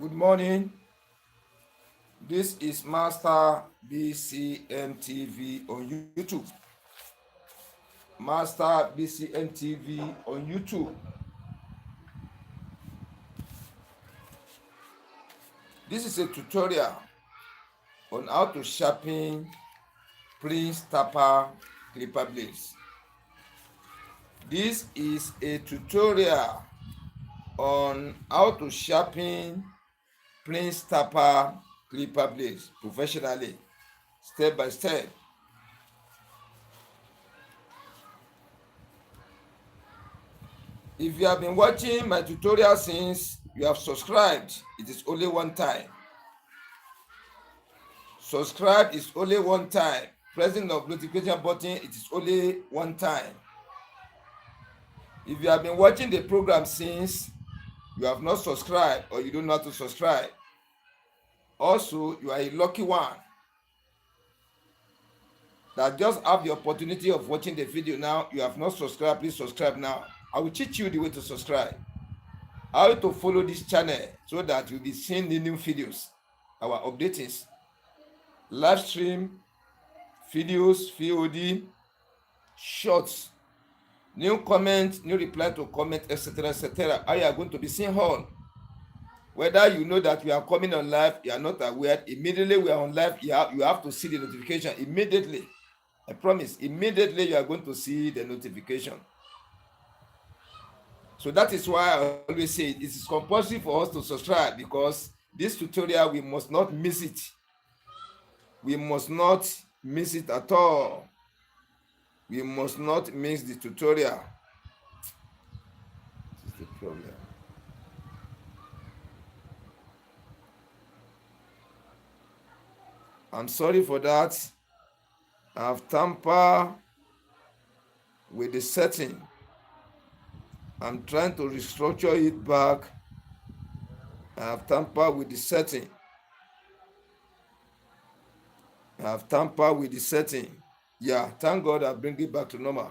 Good morning. This is Master BCMTV on YouTube. Master BCMTV on YouTube. This is a tutorial on how to sharpen Prince Tapper clipper blades. This is a tutorial on how to sharpen Prince Tapper clipper blades professionally, step by step. If you have been watching my tutorial since you have subscribed, it is only one time. Subscribe is only one time. Pressing the notification button, it is only one time. If you have been watching the program since you have not subscribed or you don't know how to subscribe, also you are a lucky one that just have the opportunity of watching the video now. You have not subscribed, please subscribe now. I will teach you the way to subscribe, how to follow this channel so that you'll be seeing the new videos, our updates, live stream, videos, VOD, shorts, new comment, new reply to comment, etc., etc. How you are going to be seeing all. Whether you know that we are coming on live, you are not aware, immediately we are on live, you have to see the notification immediately. I promise, immediately you are going to see the notification. So that is why I always say it is compulsory for us to subscribe, because this tutorial, we must not miss it. We must not miss it at all. We must not miss the tutorial. This is the problem. I'm sorry for that. I've tampered with the setting. I'm trying to restructure it back. I've tampered with the setting. I've tampered with the setting. Yeah, thank God I bring it back to normal.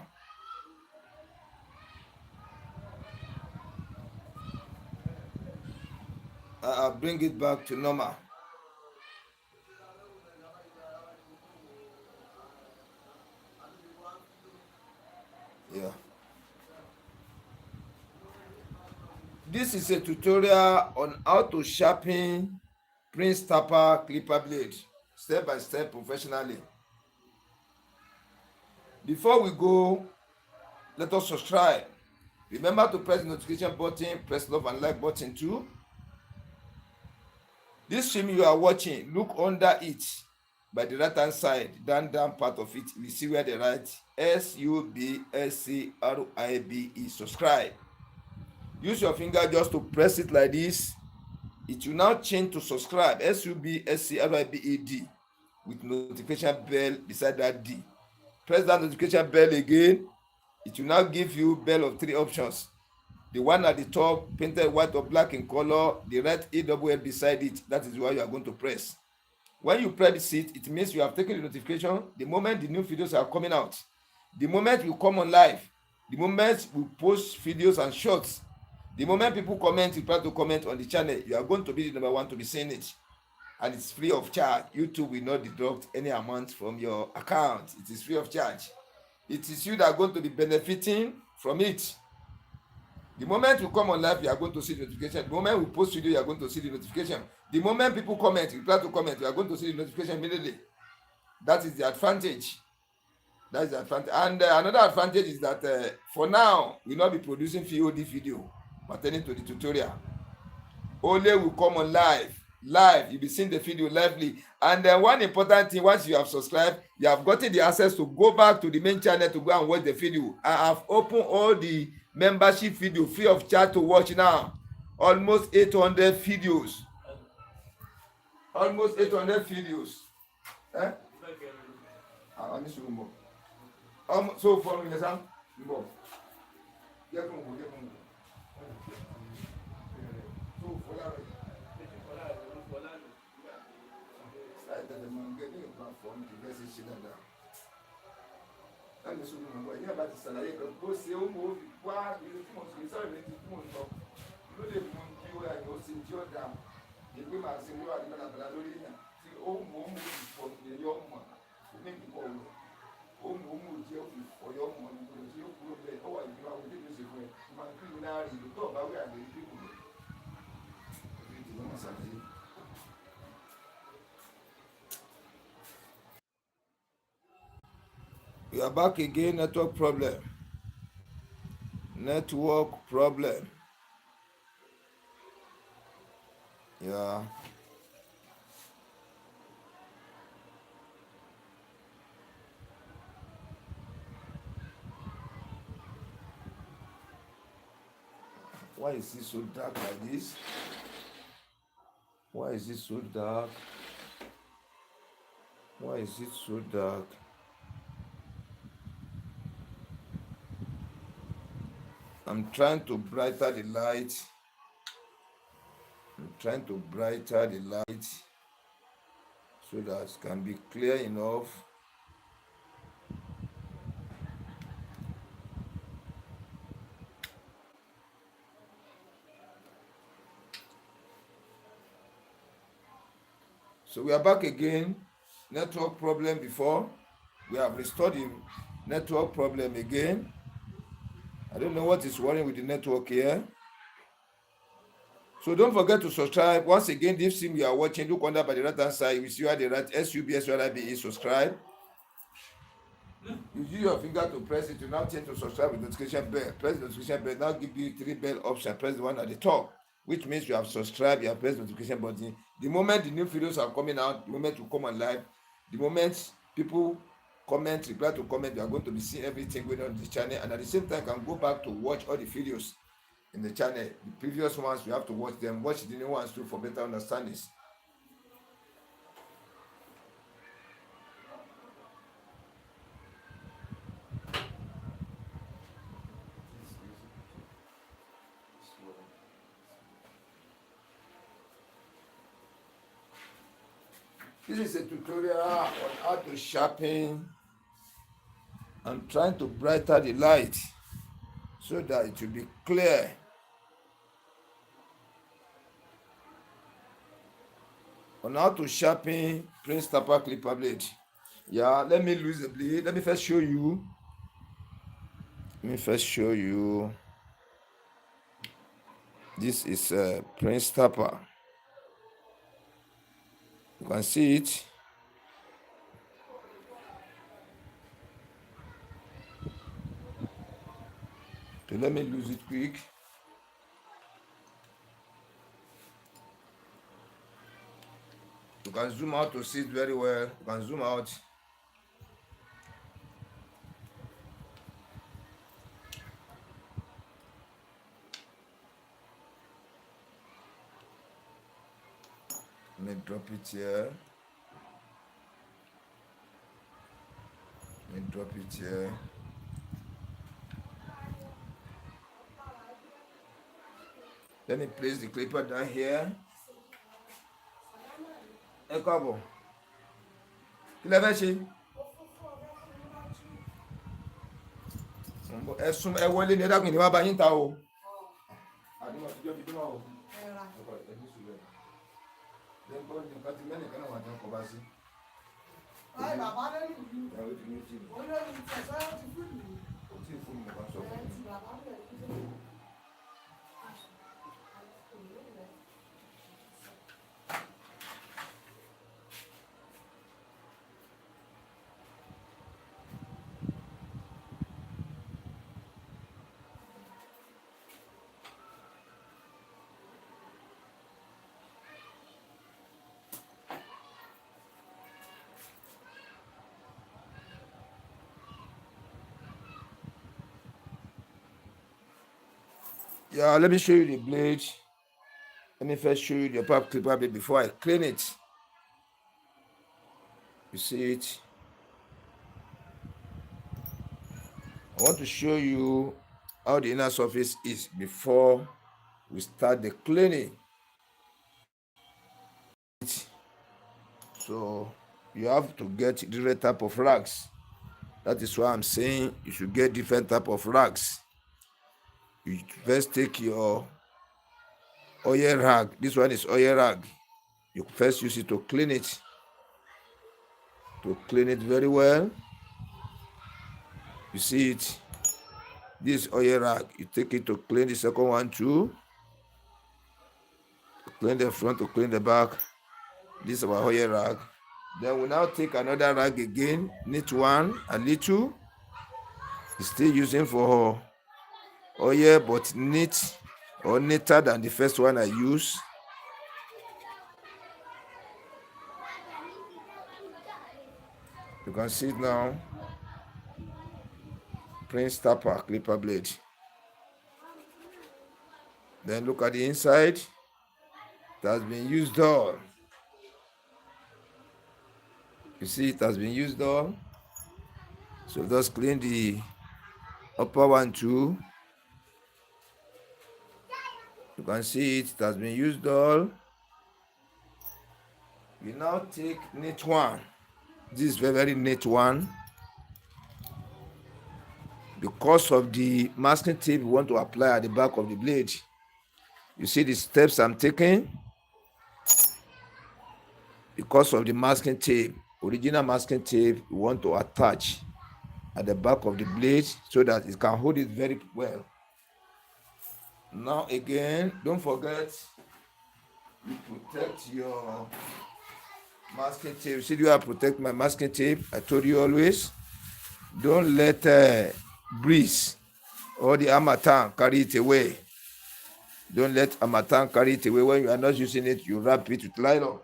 I'll bring it back to normal. Yeah. This is a tutorial on how to sharpen Prince Tapper clipper blade, step by step, professionally. Before we go, let us subscribe. Remember to press the notification button, press love and like button too. This stream you are watching, look under it by the right hand side, down part of it. You see where the right SUBSCRIBE, subscribe. Use your finger just to press it like this. It will now change to subscribe, SUBSCRIBED, with notification bell beside that D. Press that notification bell again. It will now give you bell of 3 options. The one at the top, painted white or black in color, the red AWL beside it. That is why you are going to press. When you press it, it means you have taken the notification. The moment the new videos are coming out, the moment we come on live, the moment we post videos and shorts, the moment people comment, you try to comment on the channel, you are going to be the number one to be seeing it. And it's free of charge. YouTube will not deduct any amount from your account. It is free of charge. It is you that are going to be benefiting from it. The moment you come on live, you are going to see the notification. The moment we post video, you are going to see the notification. The moment people comment, reply to comment, you are going to see the notification immediately. That is the advantage. That is the advantage. And another advantage is that for now, we will not be producing VOD video pertaining to the tutorial. Only will come on live. You'll be seeing the video lively. And one important thing, once you have subscribed, you have gotten the access to go back to the main channel to go and watch the video. I have opened all the membership video free of charge to watch now. Almost 800 videos. Almost 800 videos. Eh? So for me, ìpè máa ṣe wúrà ní balabala lórí èèyàn tí ó mú ó mú ìfọ̀ ìyẹn yọ mọ̀ ní ìkọ̀ wọ̀ ó mú ó mú jẹ́ ìfọ̀yọ́ mọ̀ ní gbogbo tí ó kúrò bẹ́ẹ̀ ó wà ìgbà wo tí ó ṣe fún ẹ ó máa ń kí ní láàrin ìlú tó ọ̀bá wí àgbẹ̀ ìdí kù lọ. We are back again. Network problem. Network problem. Yeah. Why is it so dark like this? Why is it so dark? Why is it so dark? I'm trying to brighten the light. I'm trying to brighten the light so that it can be clear enough. So we are back again. Network problem before. We have restored the network problem again. I don't know what is worrying with the network here. So don't forget to subscribe. Once again, this thing we are watching, look under by the right hand side. We see you at the right SUBSYLIBE. Subscribe. You use your finger to press it. You now change to subscribe with notification bell. Press the notification bell. Now give you 3 bell option. Press the one at the top, which means you have subscribed. You have pressed the notification button. The moment the new videos are coming out, the moment you come on live, the moment people comment, reply to comment, you are going to be seeing everything going on in the channel, and at the same time can go back to watch all the videos in the channel. The previous ones you have to watch them, watch the new ones too for better understanding. This is a tutorial on how to sharpen and trying to brighten the light so that it will be clear. On how to sharpen Prince Tapper clipper blade. Yeah, let me lose the blade. Let me first show you. This is Prince Tapper. You can see it. So let me lose it quick. You can zoom out to see it very well. You can zoom out. Let me drop it here. Let me drop it here. Let me place the clipper down here. Ẹ káàbọ̀. Kí lẹ fẹ́ ṣe? Ẹ̀sùn ẹ wọlé ní ẹ̀dàkùn ìníwá bá yín ta o. Àdúgbò àtijọ́ fi dúnmọ̀ o. Lẹ́gbọ́n ní nǹkan ti mẹ́rin kan náà wà ní ọkọ̀ bá sí. Ay, bàbá lẹ́nu ìlú. Ìyàwó ti ní tí. Olórí ìtẹ̀sọ́ ti fún mi. Ó tí ì fún mi nǹkan sọ fún mi. Bàbá lẹ́nu ìlú. Yeah, let me show you the blade. Let me first show you the pop clipper blade before I clean it. You see it? I want to show you how the inner surface is before we start the cleaning. So you have to get different type of rags. That is why I'm saying you should get different type of rags. You first take your oil rag. This one is oil rag. You first use it to clean it. To clean it very well. You see it. This oil rag, you take it to clean the second one too. To clean the front, to clean the back. This is our oil rag. Then we now take another rag again, knit one a little. It's still using for oil, but neat or neater than the first one I used. You can see it now. Prince Tapper clipper blade. Then look at the inside. It has been used all. You see, it has been used all. So just clean the upper one too. You can see it has been used all. We now take knit one. This is very, very neat one. Because of the masking tape we want to apply at the back of the blade. You see the steps I'm taking? Because of the masking tape, original masking tape, we want to attach at the back of the blade so that it can hold it very well. Now again, don't forget, you protect your masking tape. See, you have to protect my masking tape. I told you always, don't let breeze or the harmattan carry it away. Don't let harmattan carry it away. When you are not using it, you wrap it with nylon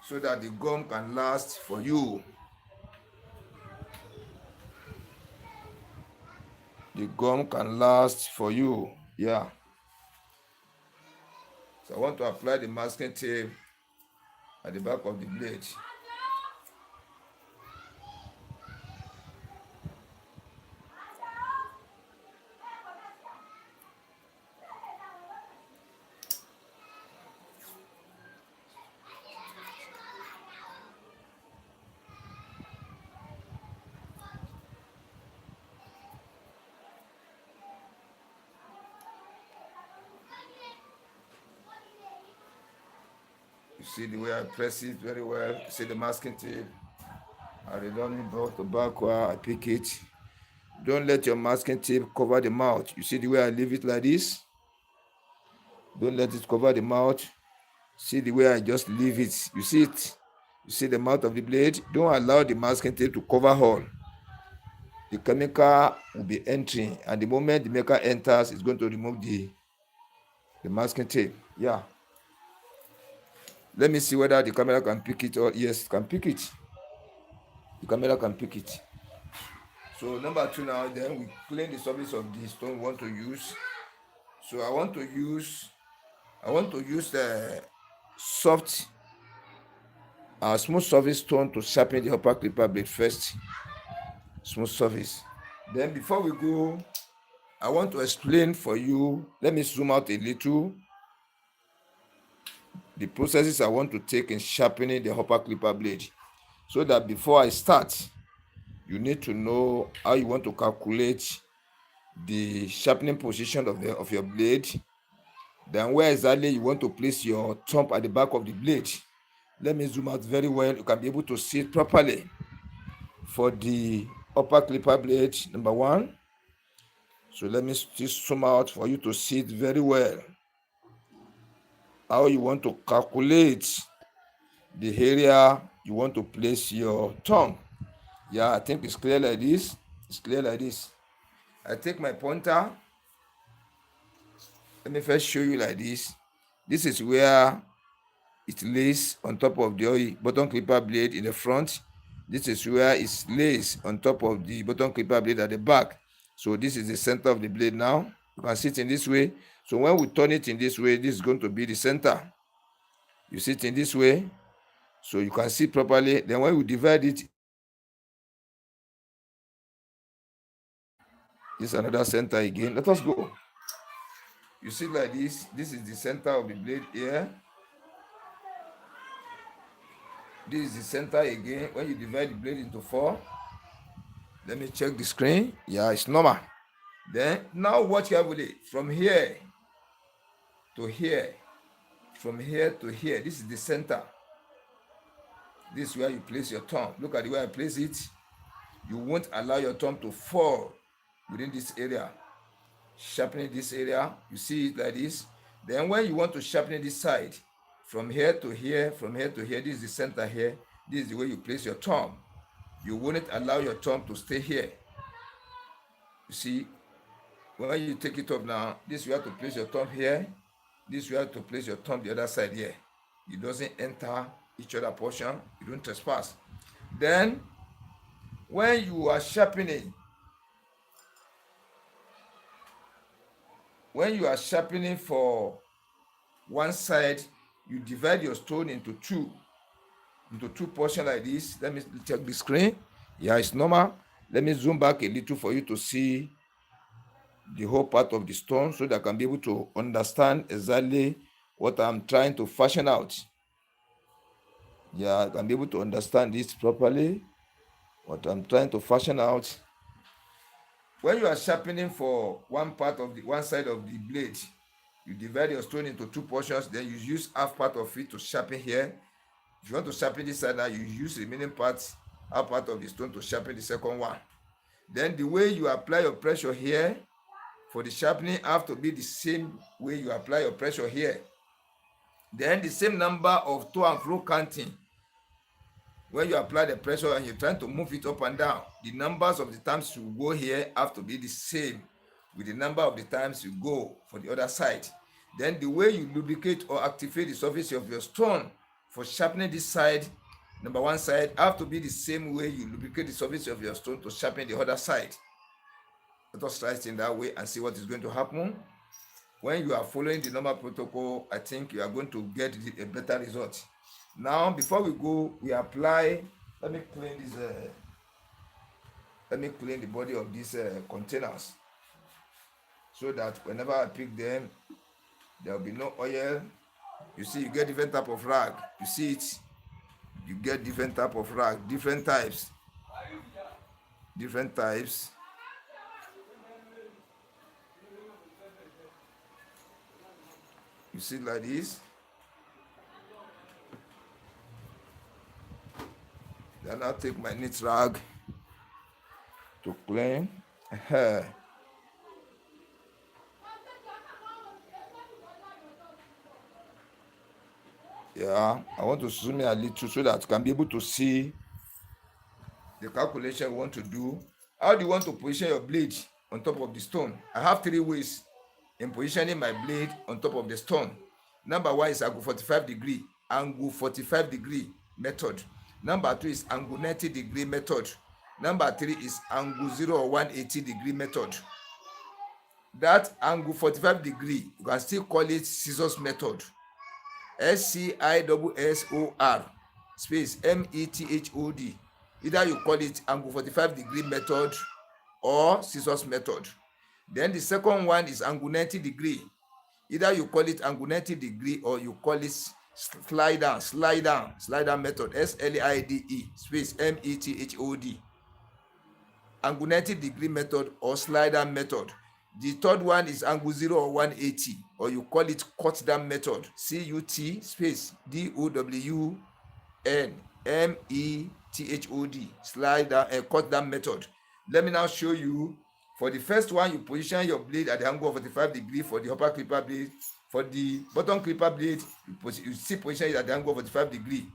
so that the gum can last for you. The gum can last for you. Yeah. So I want to apply the masking tape at the back of the blade. You see the way I press it very well. You see the masking tape. I return it back to back where I pick it. Don't let your masking tape cover the mouth. You see the way I leave it like this? Don't let it cover the mouth. See the way I just leave it. You see it? You see the mouth of the blade? Don't allow the masking tape to cover all. The chemical will be entering, and the moment the maker enters, it's going to remove the masking tape. Yeah. Let me see whether the camera can pick it or yes, it can pick it. The camera can pick it. So number 2 now, then we clean the surface of the stone we want to use. So I want to use the soft smooth surface stone to sharpen the upper clipper blade first. Smooth surface. Then before we go, I want to explain for you. Let me zoom out a little. The processes I want to take in sharpening the upper clipper blade, so that before I start, you need to know how you want to calculate the sharpening position of your blade. Then where exactly you want to place your thumb at the back of the blade. Let me zoom out very well. You can be able to see it properly. For the upper clipper blade, number 1. So let me just zoom out for you to see it very well. How you want to calculate the area you want to place your thumb. Yeah, I think it's clear like this. It's clear like this. I take my pointer. Let me first show you like this. This is where it lays on top of the bottom clipper blade in the front. This is where it lays on top of the bottom clipper blade at the back. So this is the center of the blade now. You can see it in this way. So when we turn it in this way, this is going to be the center. You see it in this way. So you can see properly. Then when we divide it, this is another center again. Let us go. You see like this. This is the center of the blade here. This is the center again. When you divide the blade into 4, let me check the screen. Yeah, it's normal. Then now watch carefully from here to here. from here to here. This is the center. This is where you place your thumb. Look at the way I place it. You won't allow your thumb to fall within this area. Sharpening this area, you see it like this. Then when you want to sharpen this side, from here to here, from here to here, this is the center here. This is the way you place your thumb. You wouldn't allow your thumb to stay here. You see, when you take it up now, this you have to place your thumb here. This you have to place your thumb the other side here. It doesn't enter each other portion. You don't trespass. Then, when you are sharpening, for one side, you divide your stone into two portions like this. Let me check the screen. Yeah, it's normal. Let me zoom back a little for you to see the whole part of the stone so that I can be able to understand exactly what I'm trying to fashion out. Yeah, I can be able to understand this properly, what I'm trying to fashion out. When you are sharpening for one side of the blade, you divide your stone into two portions, then you use half part of it to sharpen here. If you want to sharpen this side now, you use the remaining half part of the stone to sharpen the second one. Then the way you apply your pressure here for the sharpening have to be the same way you apply your pressure here. Then the same number of to and fro counting. When you apply the pressure and you're trying to move it up and down, the numbers of the times you go here have to be the same with the number of the times you go for the other side. Then the way you lubricate or activate the surface of your stone for sharpening this side, number one side, have to be the same way you lubricate the surface of your stone to sharpen the other side. Let us try it in that way and see what is going to happen. When you are following the normal protocol, I think you are going to get a better result. Now, before we go, we apply. Let me clean the body of these containers so that whenever I pick them, there will be no oil. You see, you get different type of rag. You see it. You get different type of rag, different types. You see it like this. Then I'll take my knit rag to clean. Yeah, I want to zoom in a little so that you can be able to see the calculation you want to do. How do you want to position your blade on top of the stone? I have three ways in positioning my blade on top of the stone. Number one is angle 45 degree method. Number two is angle 90 degree method. Number three is angle 0 or 180 degree method. That angle 45 degree, you can still call it scissors method. SCISSOR space METHOD. Either you call it angle 45 degree method or scissors method. Then the second one is angle 90 degree. Either you call it angle 90 degree or you call it slide down method. SLIDE space METHOD. Angle 90 degree method or slide down method. The third one is angle 0 or 180, or you call it cut down method. CUT space DOWN METHOD slide down cut down method. Let me now show you. For the first one, you position your blade at the angle of 45 degree for the upper clipper blade. For the bottom clipper blade, you still position it at the angle of 45 degree.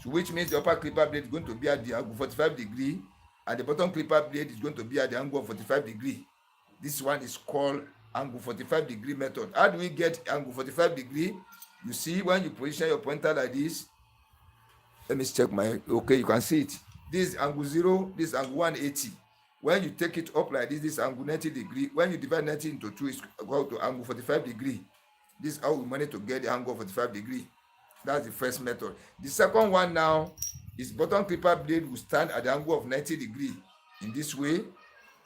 So which means the upper clipper blade is going to be at the angle 45 degree, and the bottom clipper blade is going to be at the angle of 45 degree. This one is called angle 45 degree method. How do we get angle 45 degree? You see, when you position your pointer like this, let me check okay, you can see it. This is angle 0, this is angle 180. When you take it up like this is angle 90 degree. When you divide 90 into 2, it's equal to angle 45 degree. This is how we manage to get the angle 45 degree. That's the first method. The second one now is bottom clipper blade will stand at the angle of 90 degree. In this way,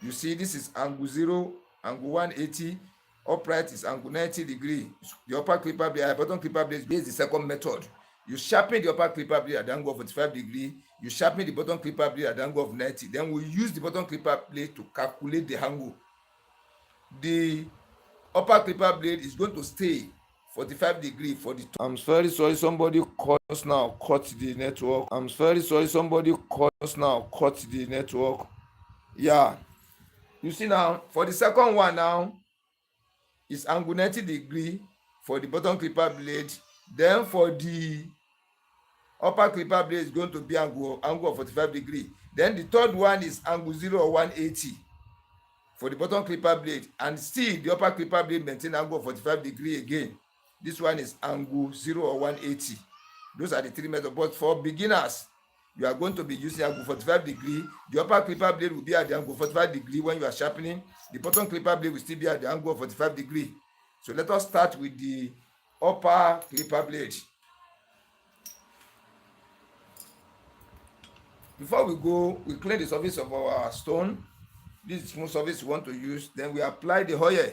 you see this is angle 0, angle 180. Upright is angle 90 degree. The upper clipper blade, bottom clipper blade is the second method. You sharpen the upper clipper blade at the angle of 45 degree. You sharpen the bottom clipper blade at the angle of 90. Then we use the bottom clipper blade to calculate the angle. The upper clipper blade is going to stay 45 degree for the top. I'm very sorry, somebody call us now, cut the network. I'm very sorry, somebody call us now, cut the network. Yeah, you see now, for the second one now, is angle 90 degree for the bottom clipper blade. Then for the upper clipper blade is going to be angle of 45 degree. Then the third one is angle 0 or 180 for the bottom clipper blade, and still the upper clipper blade maintain angle of 45 degree again. This one is angle 0 or 180. Those are the three methods. But for beginners, you are going to be using angle 45 degree. The upper clipper blade will be at the angle 45 degree when you are sharpening. The bottom clipper blade will still be at the angle of 45 degree. So let us start with the upper clipper blade. Before we go, we clean the surface of our stone. This is smooth surface we want to use. Then we apply the oil.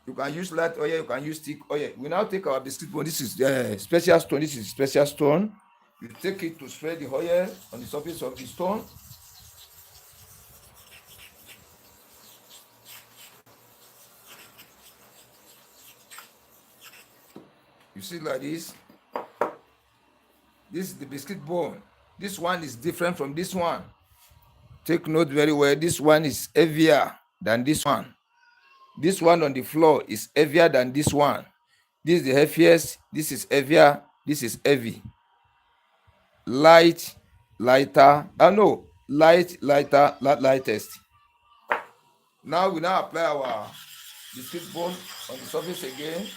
You can use light oil, you can use thick oil. We now take our biscuit bone. This is special stone. This is special stone. You take it to spread the oil on the surface of the stone. You see like this. This is the biscuit bone. This one is different from this one. Take note very well. This one is heavier than this one. This one on the floor is heavier than this one. This is the heaviest. This is heavier. This is heavy. Light, lighter. No, light, lighter, lightest. Now we now apply our biscuit bone on the surface again.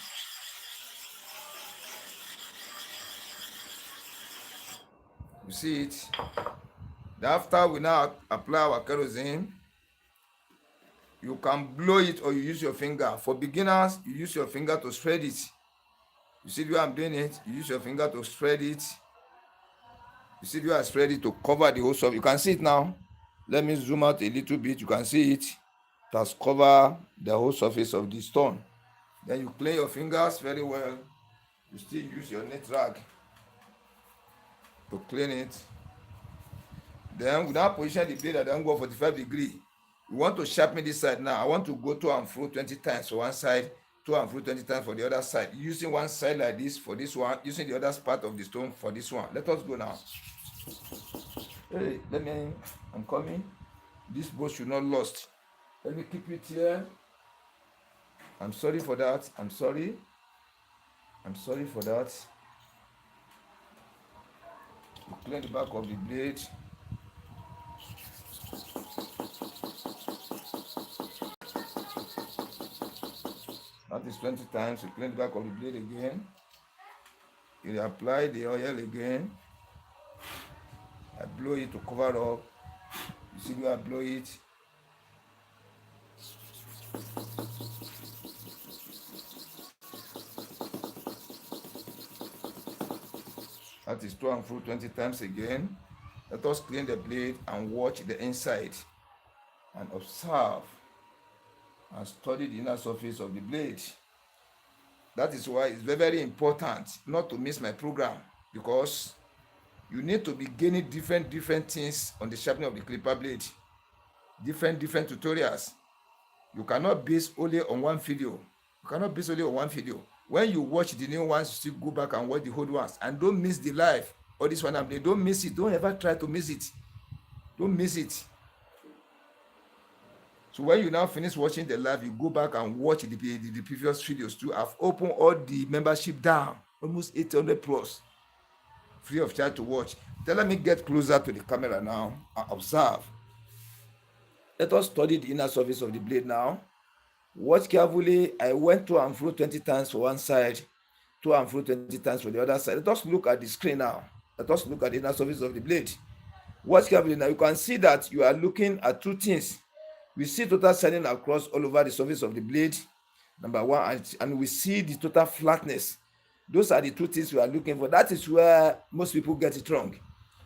You see it. After we now apply our kerosene, you can blow it or you use your finger. For beginners, you use your finger to spread it. You see the way I'm doing it? You use your finger to spread it. You see the way I spread it to cover the whole surface. You can see it now. Let me zoom out a little bit. You can see it. It has covered the whole surface of the stone. Then you clean your fingers very well. You still use your net rag to clean it. Then we now position the blade at the angle of 45 degree. We want to sharpen this side now. I want to go to and fro 20 times for one side, to and fro 20 times for the other side. Using one side like this for this one, using the other part of the stone for this one. Let us go now. Hey, I'm coming. This boat should not lost. Let me keep it here. I'm sorry for that. I'm sorry for that. You clean the back of the blade. That is 20 times. You clean the back of the blade again. You apply the oil again. I blow it to cover up. You see where I blow it. That is to and fro 20 times again. Let us clean the blade and watch the inside and observe and study the inner surface of the blade. That is why it's very, very important not to miss my program, because you need to be gaining different things on the sharpening of the clipper blade. Different tutorials. You cannot base only on one video. When you watch the new ones, you still go back and watch the old ones, and don't miss the live or this one. Don't miss it. Don't ever try to miss it. Don't miss it. So when you now finish watching the live, you go back and watch the previous videos too. I've opened all the membership down, almost 800 plus, free of charge to watch. Then let me get closer to the camera now and observe. Let us study the inner surface of the blade now. Watch carefully. I went to and fro 20 times for one side, to and fro 20 times for the other side. Let us look at the screen now. Let us look at the inner surface of the blade. Watch carefully now. You can see that you are looking at two things. We see total shining across all over the surface of the blade, number one, and we see the total flatness. Those are the two things we are looking for. That is where most people get it wrong.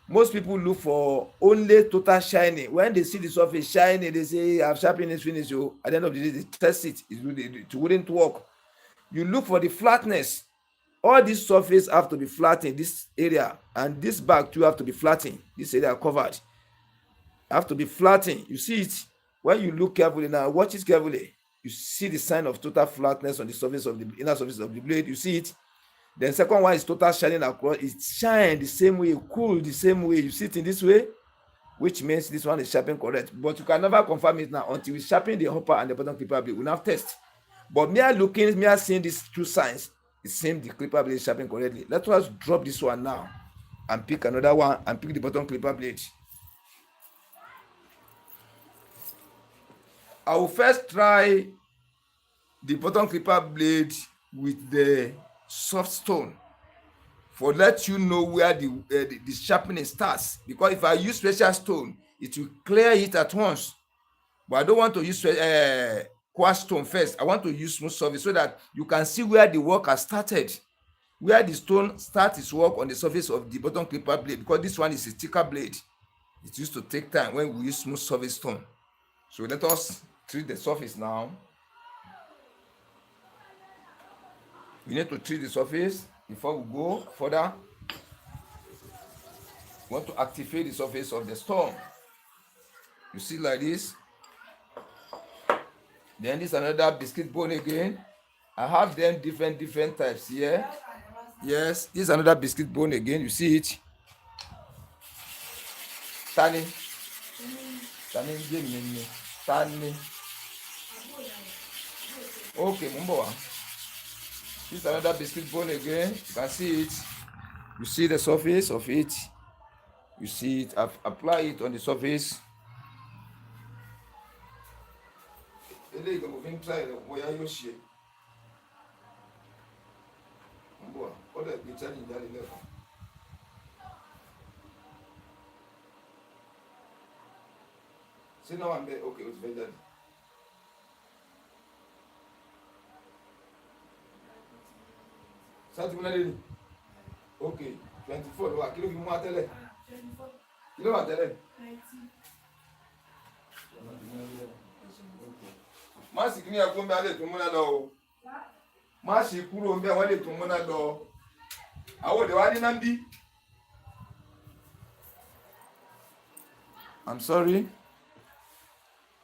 Most people look for only total shining. When they see the surface shining, they say, I've sharpened it, finished. So at the end of the day, they test it. It wouldn't work. You look for the flatness. All this surface have to be flattened, this area, and this back too have to be flattened. This area covered have to be flattened. You see it when you look carefully now. Watch it carefully. you see the sign of total flatness on the surface of the inner surface of the blade. You see it. Then second one is total shining across. It shine the same way, cool the same way. You see it in this way, which means this one is sharpened correct. But you can never confirm it now until we sharpen the upper and the bottom clipper blade. We'll have test. But mere seeing these two signs, it seems the clipper blade is sharpened correctly. Let us drop this one now and pick another one and pick the bottom clipper blade. I will first try the bottom clipper blade with the soft stone for let you know where the sharpening starts, because if I use special stone it will clear it at once, but I don't want to use quartz stone first. I want to use smooth surface so that you can see where the work has started, where the stone starts its work on the surface of the bottom clipper blade, because this one is a thicker blade. It used to take time when we use smooth surface stone. So let us treat the surface now. We need to treat the surface before we go further. We want to activate the surface of the stone. You see like this. Then this is another biscuit bone again. I have them different types here. Yes, this is another biscuit bone again. You see it. Tani. Okay, Mumbo. This is another biscuit bone again. You can see it. You see the surface of it. You see it. Apply it on the surface. See now I'm there. Okay, it's very daddy. Sati munadeni. Okay, 24 wa kilo fi mu atele. Kilo wa tele. 90. Má sì kini akun be ale tun muna lọ o. Má sì kúrò nbe wọ́n lè tún muna lọ. Awo de wa ni nambi. I'm sorry.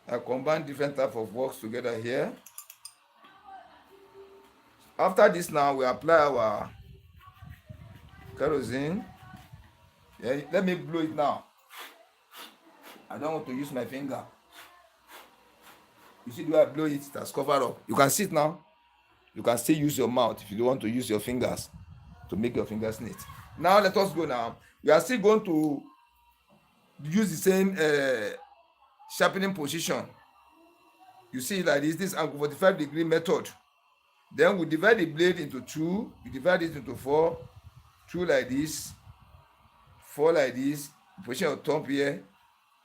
I combine different type of works together here. After this now, we apply our kerosene. Yeah, let me blow it now. I don't want to use my finger. You see the way I blow it, it has covered up. You can see it now. You can still use your mouth if you don't want to use your fingers to make your fingers neat. Now let us go now. We are still going to use the same sharpening position. You see like this is angle 45-degree method. Then we divide the blade into two. We divide it into four. Two like this, four like this. Position your thumb here.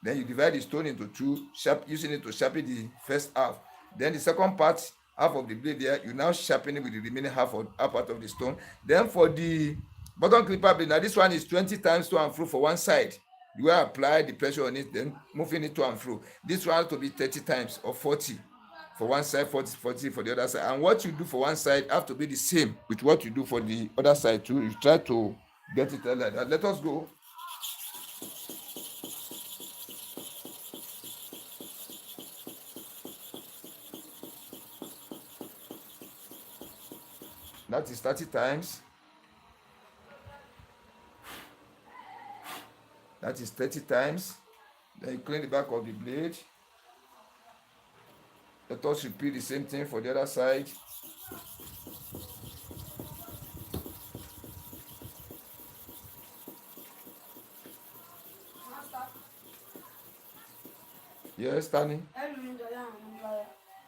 Then you divide the stone into two, using it to sharpen the first half. Then the second part, half of the blade there, you now sharpen it with the remaining half part of the stone. Then for the bottom clipper blade, now this one is 20 times to and fro for one side. You will apply the pressure on it, then moving it to and fro. This one has to be 30 times or 40 for one side, 40 for the other side. And what you do for one side have to be the same with what you do for the other side too. You try to get it like that. Let us go. That is 30 times. That is 30 times. Then you clean the back of the blade. Let us repeat the same thing for the other side. Yes, Tani.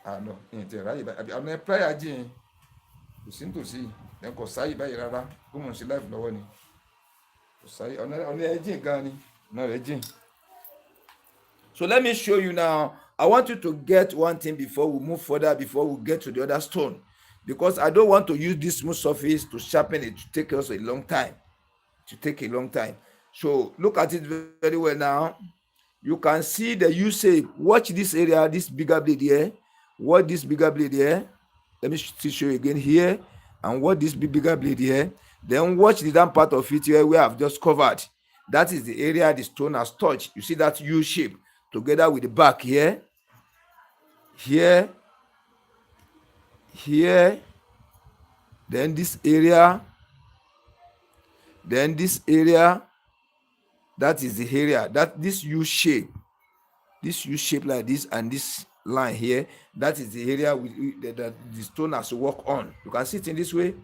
Ah no, I'm a prayer again. Kò sí nítòsí ẹ̀ kò sáyé báyìí rárá kó mọ̀ sí life lọ́wọ́ ni kò sáyé ọ̀nà ẹ̀jìn gan ni ọ̀nà rẹ̀ jìn. So let me show you now. I want you to get one thing before we move further, before we get to the other stone, because I don't want to use this smooth surface to sharpen it to take us a long time. So look at it very well now. You can see the U-shape. Watch this area, this bigger blade here. Watch this bigger blade here. Let me show you again here, and watch this bigger blade here. Then watch the down part of it here where I've just covered. That is the area the stone has touched. You see that U shape together with the back here, here, then this area, then this area. That is the area that this U shape like this, and this line here, that is the area that the stone has to work on. You can see it in this way.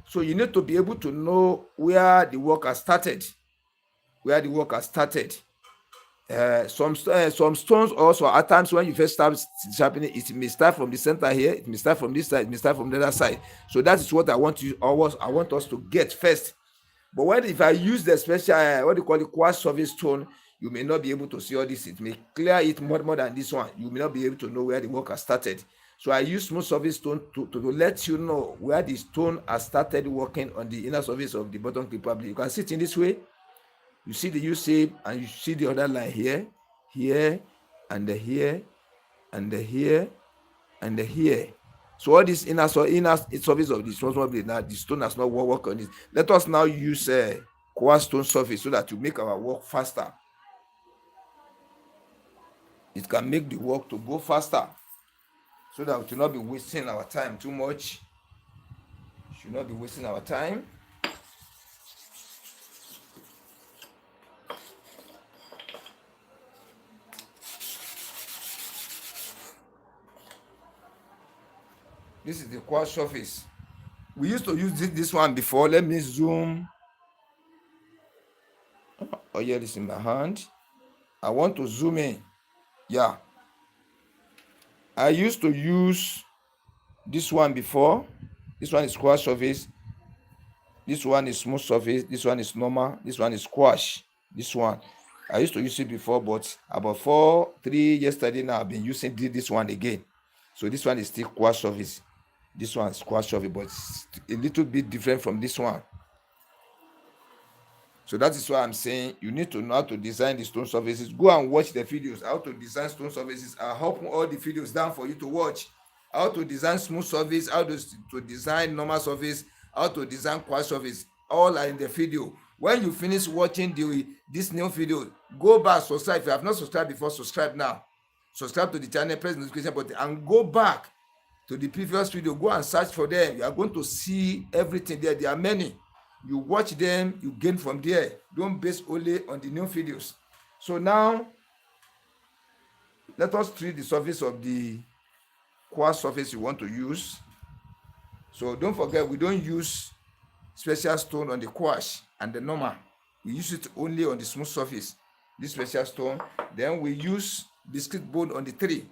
So you need to be able to know where the work has started. Some stones also, at times when you first start sharpening, it may start from the center here, it may start from this side, it may start from the other side. So that is what I want us to get first. But if I use the special, what do you call it, quartz surface stone, you may not be able to see all this. It may clear it more than this one. You may not be able to know where the work has started. So I use smooth surface stone to let you know where the stone has started working on the inner surface of the bottom clipper blade. You can see it in this way. You see the U shape, and you see the other line here, and here, and here, and here. So all this inner surface of the small blade, now the stone has not worked on it. Let us now use quartz stone surface so that to make our work faster. It can make the work to go faster, so that we should not be wasting our time too much. Should not be wasting our time. This is the quartz surface. We used to use this one before. Let me zoom. Oh, yeah, this in my hand. I want to zoom in. Yeah. I used to use this one before. This one is quartz surface. This one is smooth surface. This one is normal. This one is squash. This one. I used to use it before, but about 3 yesterday now, I've been using this one again. So this one is still quartz surface. This one is quartz surface, but it's a little bit different from this one. So that is why I'm saying you need to know how to design the stone surfaces. Go and watch the videos, how to design stone surfaces. I'll help all the videos down for you to watch. How to design smooth surface, how to design normal surface, how to design quartz surface. All are in the video. When you finish watching this new video, go back, subscribe. If you have not subscribed before, subscribe now. Subscribe to the channel, press the notification button, and go back to the previous video. Go and search for them. You are going to see everything there. There are many. You watch them, you gain from there. Don't base only on the new videos. So now, let us treat the surface of the quartz surface you want to use. So don't forget, we don't use special stone on the quartz and the normal. We use it only on the smooth surface, this special stone. Then we use biscuit bone on the tree.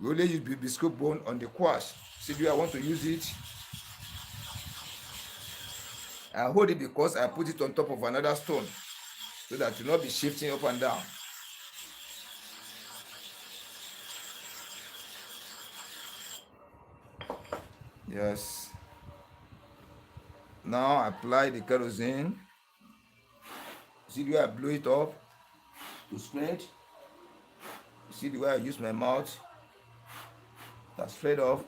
We only use biscuit bone on the quartz. See where I want to use it. I hold it because I put it on top of another stone, so that it will not be shifting up and down. Yes. Now I apply the kerosene. See the way I blow it up to spread. See the way I use my mouth. That's spread off.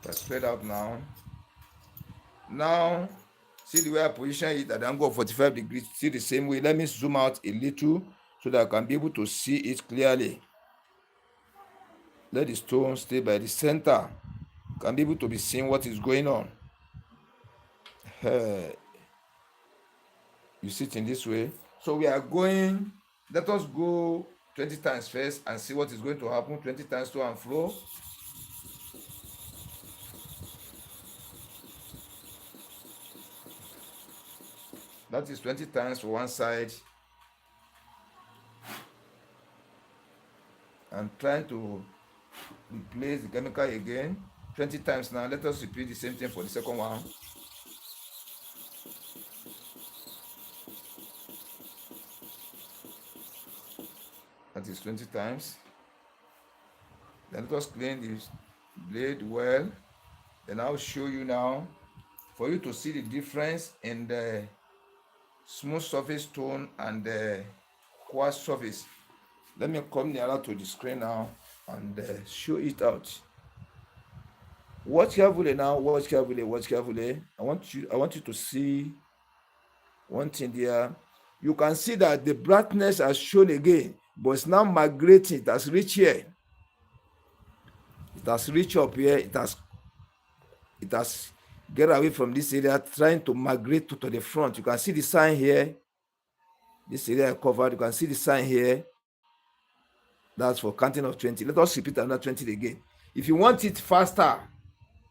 That's spread out now. Now, see the way I position it at the angle of 45 degrees. See the same way. Let me zoom out a little so that I can be able to see it clearly. Let the stone stay by the center. You can be able to be seeing what is going on. You see it in this way. So we are going, let us go 20 times first and see what is going to happen. 20 times to and fro. That is 20 times for one side. I'm trying to replace the chemical again. 20 times now. Let us repeat the same thing for the second one. That is 20 times. Then let us clean this blade well. Then I'll show you now for you to see the difference in the smooth surface stone and the quartz surface. Let me come nearer to the screen now and show it out. Watch carefully now. Watch carefully. Watch carefully. I want you to see one thing there. You can see that the brightness has shown again, but it's now migrating. It has reached here. It has reached up here. It has get away from this area, trying to migrate to the front. You can see the sign here. This area covered. You can see the sign here. That's for counting of 20. Let us repeat another 20 again. If you want it faster,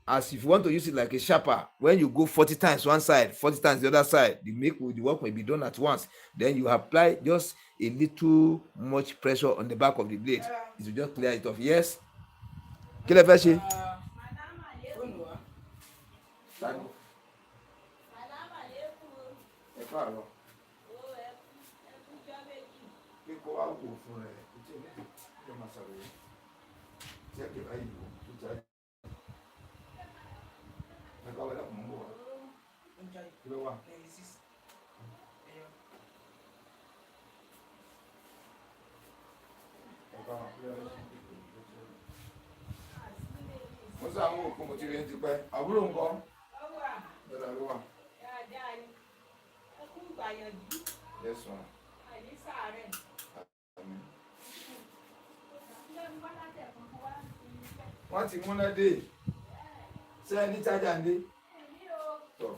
as if you want to use it like a sharper, when you go 40 times one side, 40 times the other side, the work may be done at once. Then you apply just a little much pressure on the back of the blade. It will just clear it off. Yes. Kí lẹ fẹ́ ṣe? Ẹ káàárọ̀. Kí kó wá wò fún rẹ̀. Ẹ máa sọ̀rọ̀ yìí. Ṣé kí ẹ bá yìí wò? Ẹ ká wọlé ọkùnrin bọ̀ wá. Kí ló wà? Mo sọ àwọn òkú mo ti rí ní tipẹ́. Àbúrò ńkọ́? Bẹ́ẹ̀ ló wà. Yes, ma. Wọ́n ti múná dé. Ṣé ẹni chájà ń dé? Tọ́.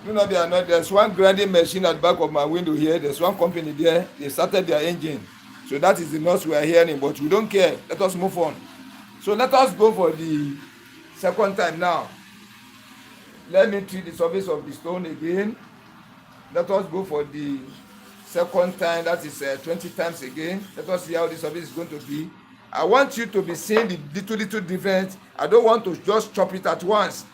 You know, there's one grinding machine at the back of my window here. There's one company there. They started their engine. So that is the noise we are hearing, but we don't care. Let us move on. So let us go for the second time now. Let me treat the surface of the stone again. Let us go for the second time. That is 20 times again. Let us see how the surface is going to be. I want you to be seeing the little difference. I don't want to just chop it at once.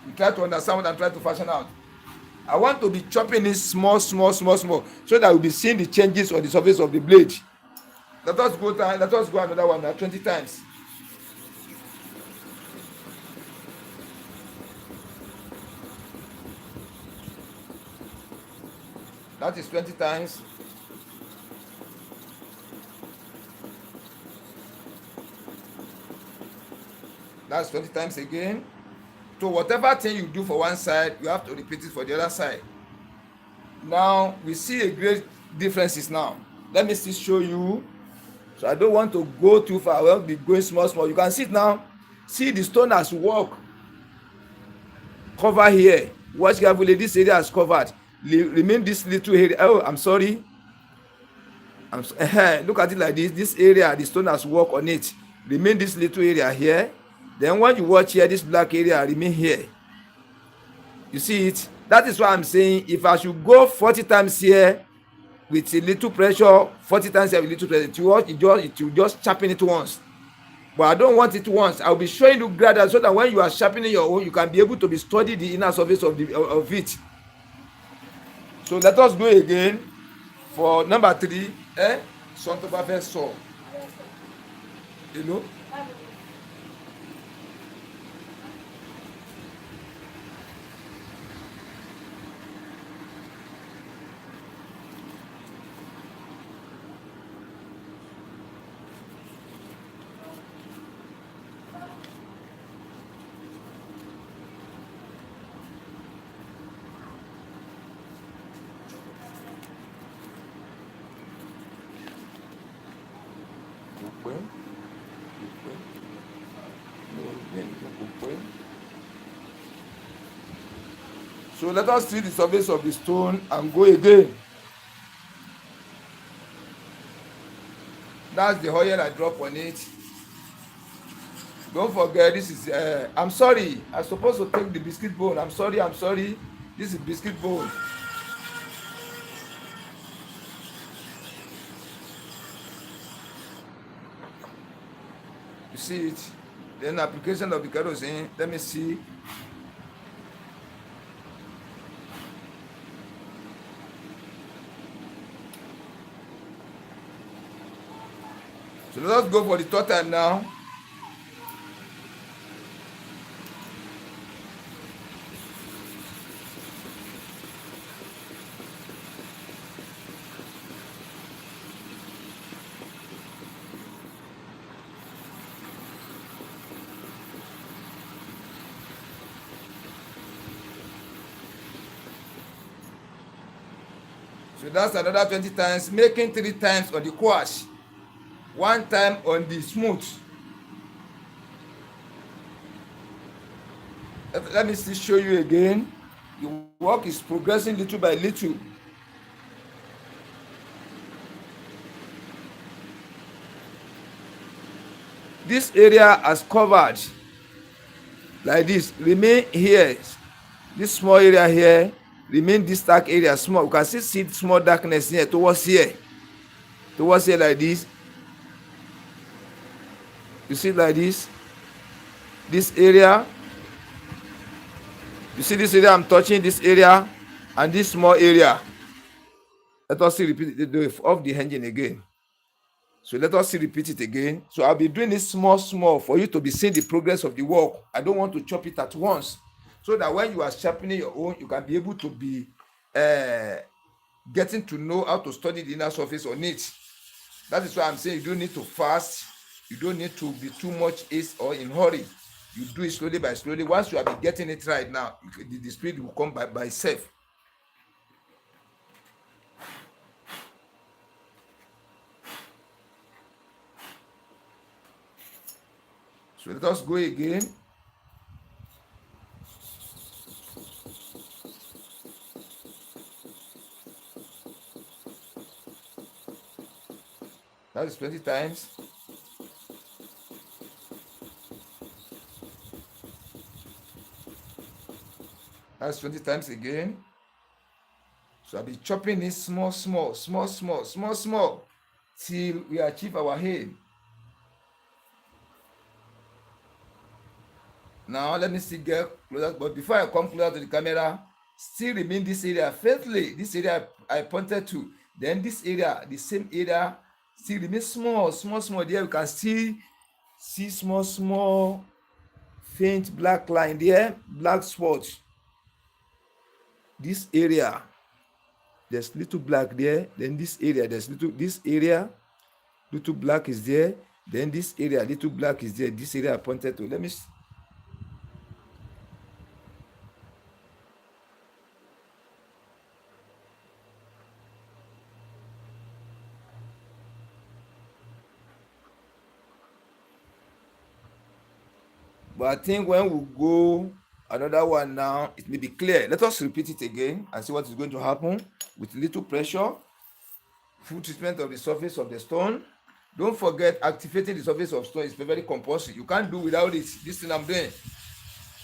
You try to understand what I'm trying to fashion out. I want to be chopping it small, so that we'll be seeing the changes on the surface of the blade. Let us go another one now, 20 times. That is 20 times. That's 20 times again. So whatever thing you do for one side, you have to repeat it for the other side. Now we see a great differences now. Let me still show you. So I don't want to go too far. I will be going small. You can see it now. See the stone has work cover here. Watch carefully. This area is covered. Remain this little area. Oh, I'm sorry. Look at it like this. This area, the stone has work on it. Remain this little area here. Then when you watch here, this black area remain here. You see it? That is why I'm saying if I should go 40 times here with a little pressure, 40 times here with little pressure, it will just sharpen it once. But I don't want it once. I'll be showing you gradually so that when you are sharpening your own, you can be able to be study the inner surface of it. So let us go again for number 3. Something about saw. You know? So let us see the surface of the stone and go again. That's the oil I drop on it. Don't forget, this is I'm sorry, I'm supposed to take the biscuit bone. I'm sorry. This is biscuit bone. You see it? Then application of the kerosene. Let me see. So let us go for the third time now. So that's another 20 times, making 3 times on the quash, 1 time on the smooth. Let me still show you again. The work is progressing little by little. This area has covered like this. Remain here. This small area here, remain this dark area small. You can still see small darkness here towards here. Towards here like this. You see like this. This area. You see this area I'm touching, this area and this small area. Let us see repeat it off the engine again. So let us see repeat it again. So I'll be doing this small for you to be seeing the progress of the work. I don't want to chop it at once, so that when you are sharpening your own, you can be able to be getting to know how to study the inner surface on it. That is why I'm saying you don't need to fast. You don't need to be too much haste or in hurry. You do it slowly by slowly. Once you have been getting it right now, the speed will come by itself. So let us go again. That is 20 times. That's 20 times again. So I'll be chopping it small, till we achieve our aim. Now let me still get closer, but before I come closer to the camera, still remain this area faithfully. This area I pointed to. Then this area, the same area, still remain small. There you can still see small, faint black line there, black spots. This area, there's little black there. Then this area, little black is there. Then this area, little black is there. This area I pointed to. Let me. But I think when we go another one now, it may be clear. Let us repeat it again and see what is going to happen with little pressure. Full treatment of the surface of the stone. Don't forget, activating the surface of stone is very compulsory. You can't do without it. This thing I'm doing.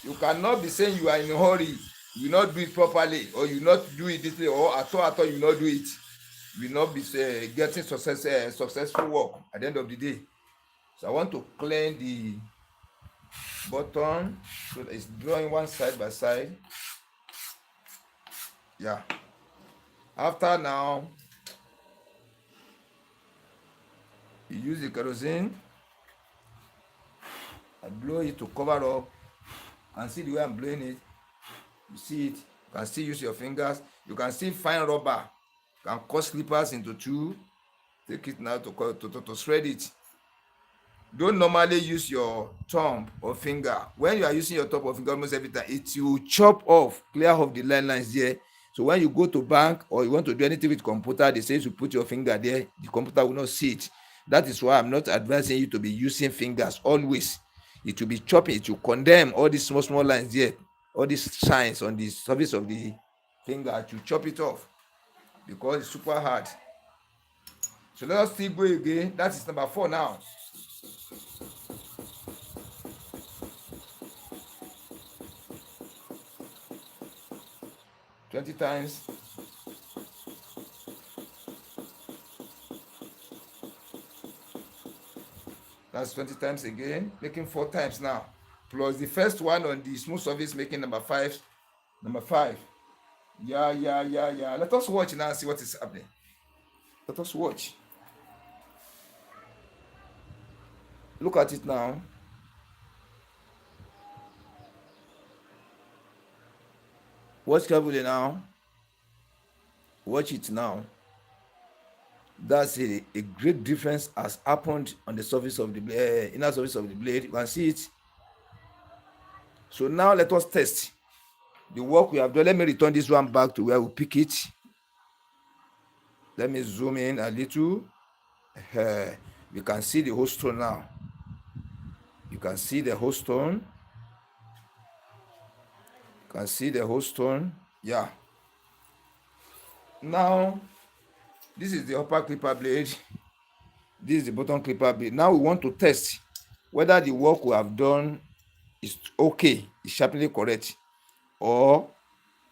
You cannot be saying you are in a hurry, you will not do it properly, or you will not do it this way, or at all you will not do it. You will not be getting successful work at the end of the day. So I want to clean the button so that it's drawing one side by side. Yeah. After now, you use the kerosene. I blow it to cover up, and see the way I'm blowing it. You see it. You can still use your fingers. You can still find rubber. You can cut slippers into two. Take it now to shred it. Don't normally use your thumb or finger. When you are using your thumb or finger almost every time, it will chop off, clear off the lines there. So when you go to bank or you want to do anything with computer, they say you put your finger there, the computer will not see it. That is why I'm not advising you to be using fingers always. It will be chopping, it will condemn all these small lines there, all these shines on the surface of the finger, to chop it off because it's super hard. So let us still go again. That is number 4 now. $20 times. That's 20 times again, making 4 times now. Plus the first one on the smooth surface, making number 5. Yeah. Let us watch now and see what is happening. Let us watch. Look at it now. Watch carefully now. Watch it now. That's a great difference has happened on the surface of the inner surface of the blade. You can see it. So now let us test the work we have done. Let me return this one back to where we pick it. Let me zoom in a little. You can see the whole stone now. You can see the whole stone. You can see the whole stone. Yeah. Now, this is the upper clipper blade. This is the bottom clipper blade. Now we want to test whether the work we have done is okay, is sharply correct, or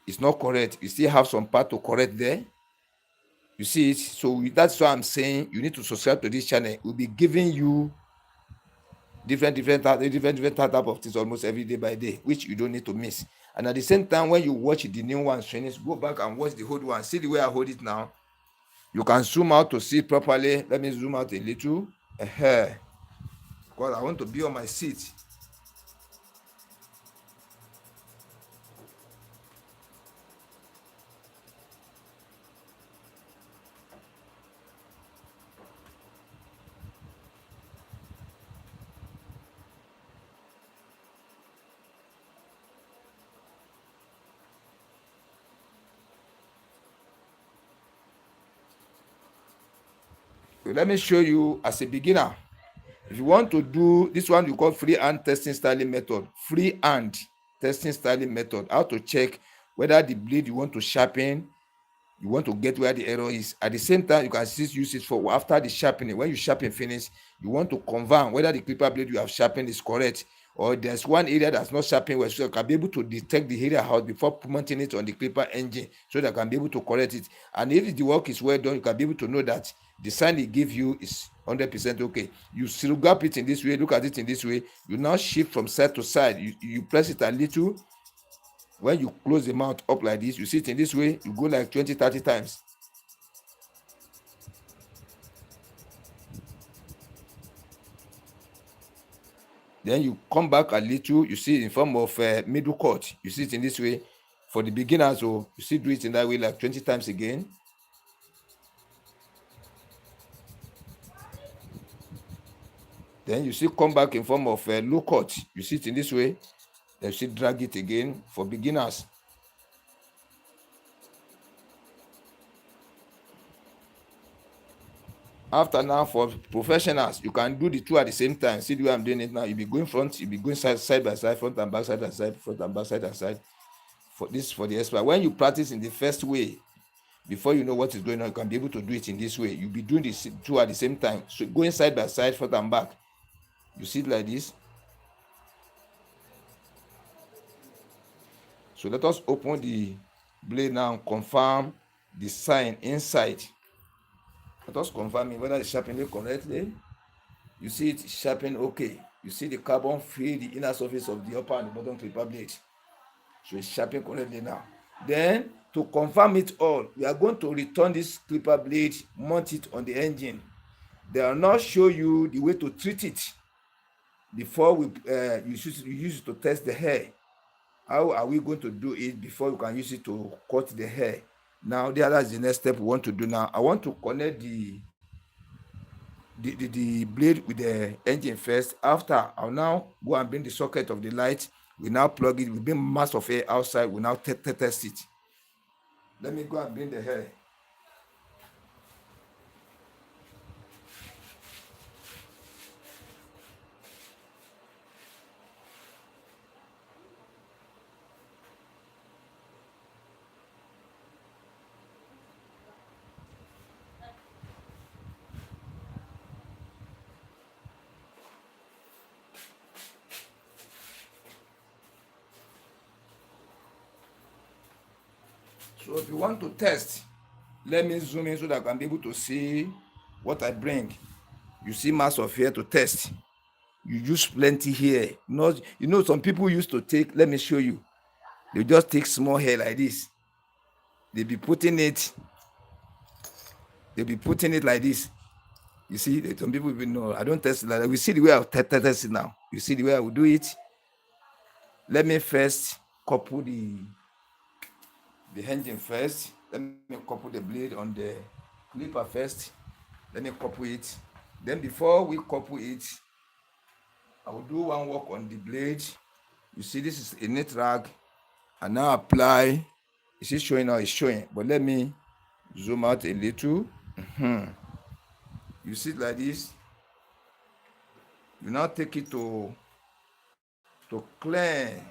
it's not correct. You still have some part to correct there. You see it? So that's why I'm saying you need to subscribe to this channel. We'll be giving you different type of things almost every day by day, which you don't need to miss. And at the same time, when you watch the new ones finish, go back and watch the old one. See the way I hold it now. You can zoom out to see it properly. Let me zoom out a little. Because I want to be on my seat. So let me show you as a beginner. If you want to do this one, you call freehand testing styling method. Freehand testing styling method. How to check whether the blade you want to sharpen, you want to get where the error is. At the same time, you can still use it for after the sharpening. When you sharpen finish, you want to confirm whether the clipper blade you have sharpened is correct, or there's one area that's not sharpened well, so you can be able to detect the area out before mounting it on the clipper engine, so that you can be able to correct it. And if the work is well done, you can be able to know that the sign it give you is 100% okay. You still grab it in this way, look at it in this way. You now shift from side to side. You press it a little. When you close the mouth up like this, you see it in this way, you go like 20-30 times. Then you come back a little, you see it in form of middle cut. You see it in this way. For the beginners, so you see do it in that way like 20 times again. Then you see come back in form of low cut. You see it in this way. Then you see drag it again for beginners. After now, for professionals, you can do the two at the same time. See the way I'm doing it now. You'll be going front, you'll be going side by side, front and back, side and side, front and back, side and side. For this, for the expert. When you practice in the first way, before you know what is going on, you can be able to do it in this way. You'll be doing this two at the same time. So going side by side, front and back. You see it like this. So let us open the blade now and confirm the sign inside. Let us confirm it whether it's sharpened correctly. You see it sharpened okay. You see the carbon fill the inner surface of the upper and the bottom clipper blade. So it's sharpened correctly now. Then to confirm it all, we are going to return this clipper blade, mount it on the engine. They will now show you the way to treat it before we you use it to test the hair. How are we going to do it before you can use it to cut the hair? Now that's the next step we want to do now. I want to connect the blade with the engine first. After, I'll now go and bring the socket of the light. We now plug it. We bring mass of air outside. We now test it. Let me go and bring the hair. So if you want to test, let me zoom in so that I can be able to see what I bring. You see mass of hair to test. You use plenty here. Not, some people used to take, let me show you. They just take small hair like this. They be putting it like this. You see, some people will know. I don't test it like that. We see the way I'll test it now. You see the way I will do it. Let me first couple the engine first. Let me couple the blade on the clipper first. Let me couple it. Then before we couple it, I will do one work on the blade. You see, this is a net rag. And now apply. Is it showing now? It's showing. But let me zoom out a little. You see it like this. You now take it to clean.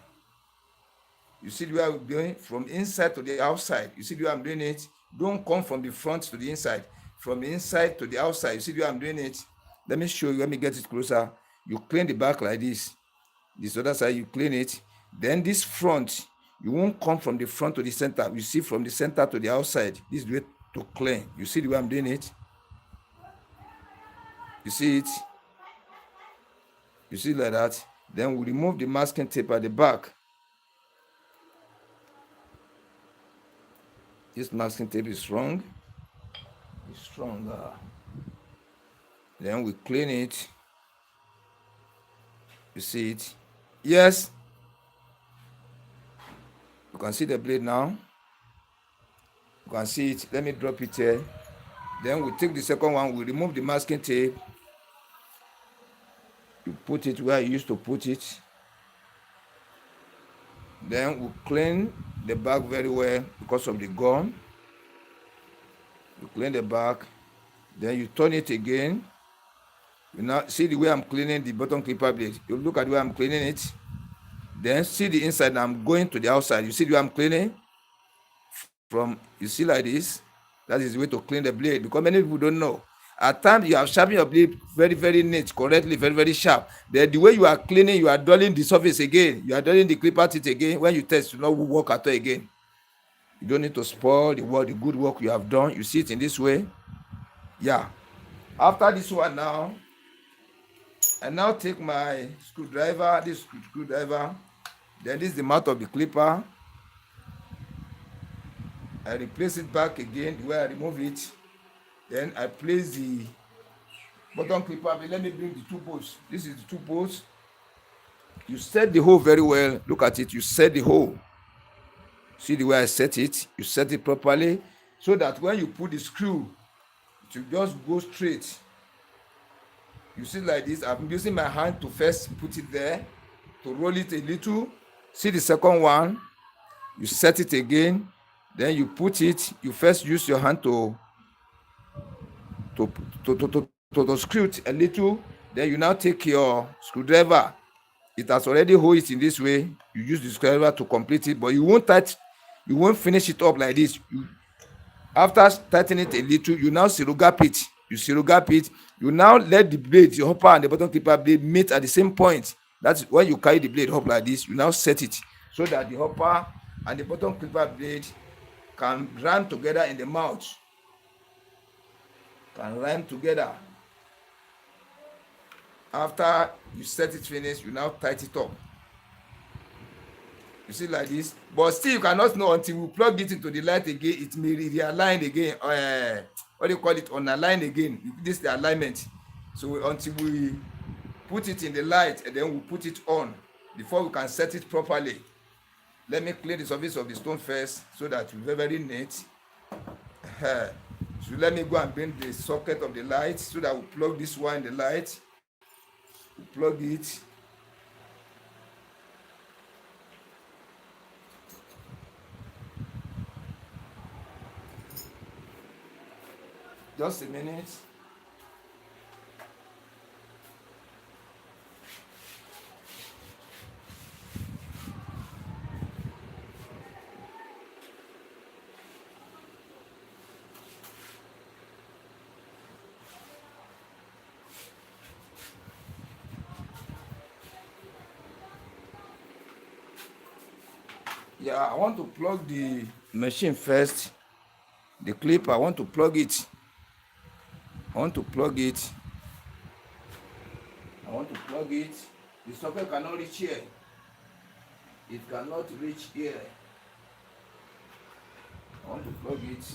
You see the way I'm doing from inside to the outside. You see the way I'm doing it. Don't come from the front to the inside. From the inside to the outside. You see the way I'm doing it. Let me show you. Let me get it closer. You clean the back like this. This other side you clean it. Then this front, you won't come from the front to the center. You see from the center to the outside. This is the way to clean. You see the way I'm doing it. You see it. You see like that. Then we remove the masking tape at the back. This masking tape is strong. It's stronger. Then we clean it. You see it. Yes. You can see the blade now. You can see it. Let me drop it here. Then we take the second one. We remove the masking tape. You put it where you used to put it. Then we clean the back very well because of the gum. You clean the back. Then you turn it again. You now see the way I'm cleaning the bottom clipper blade. You look at the way I'm cleaning it. Then see the inside. I'm going to the outside. You see the way I'm cleaning? From, you see like this. That is the way to clean the blade. Because many people don't know. At times you have sharpened your blade very, very neat, correctly, very, very sharp. Then the way you are cleaning, you are dulling the surface again. You are dulling the clipper teeth again. When you test, you not work at all again. You don't need to spoil the work, the good work you have done. You see it in this way. Yeah. After this one now, I now take my screwdriver, this screwdriver. Then this is the mouth of the clipper. I replace it back again the way I remove it. Then I place the bottom clipper. Let me bring the two bolts. This is the two bolts. You set the hole very well. Look at it. You set the hole. See the way I set it? You set it properly so that when you put the screw, it will just go straight. You see like this. I'm using my hand to first put it there, to roll it a little. See the second one. You set it again. Then you put it. You first use your hand to screw it a little. Then you now take your screwdriver. It has already hold it in this way. You use the screwdriver to complete it, but you won't finish it up like this. After tightening it a little, you now serogap it. You serogap it. You now let the blade, the hopper and the bottom clipper blade meet at the same point. That's when you carry the blade up like this. You now set it so that the hopper and the bottom clipper blade can run together in the mouth. Can rhyme together. After you set it finished, you now tighten it up. You see like this, but still you cannot know until we plug it into the light again. It may realign again. What do you call it? Unalign again. This is the alignment. So until we put it in the light and then we put it on before we can set it properly. Let me clean the surface of the stone first so that it will be very neat. So let me go and bring the socket of the light so that we plug this one in the light. We plug it. Just a minute. Yeah, I want to plug the machine first. The clip, I want to plug it. I want to plug it. The socket cannot reach here. It cannot reach here. I want to plug it.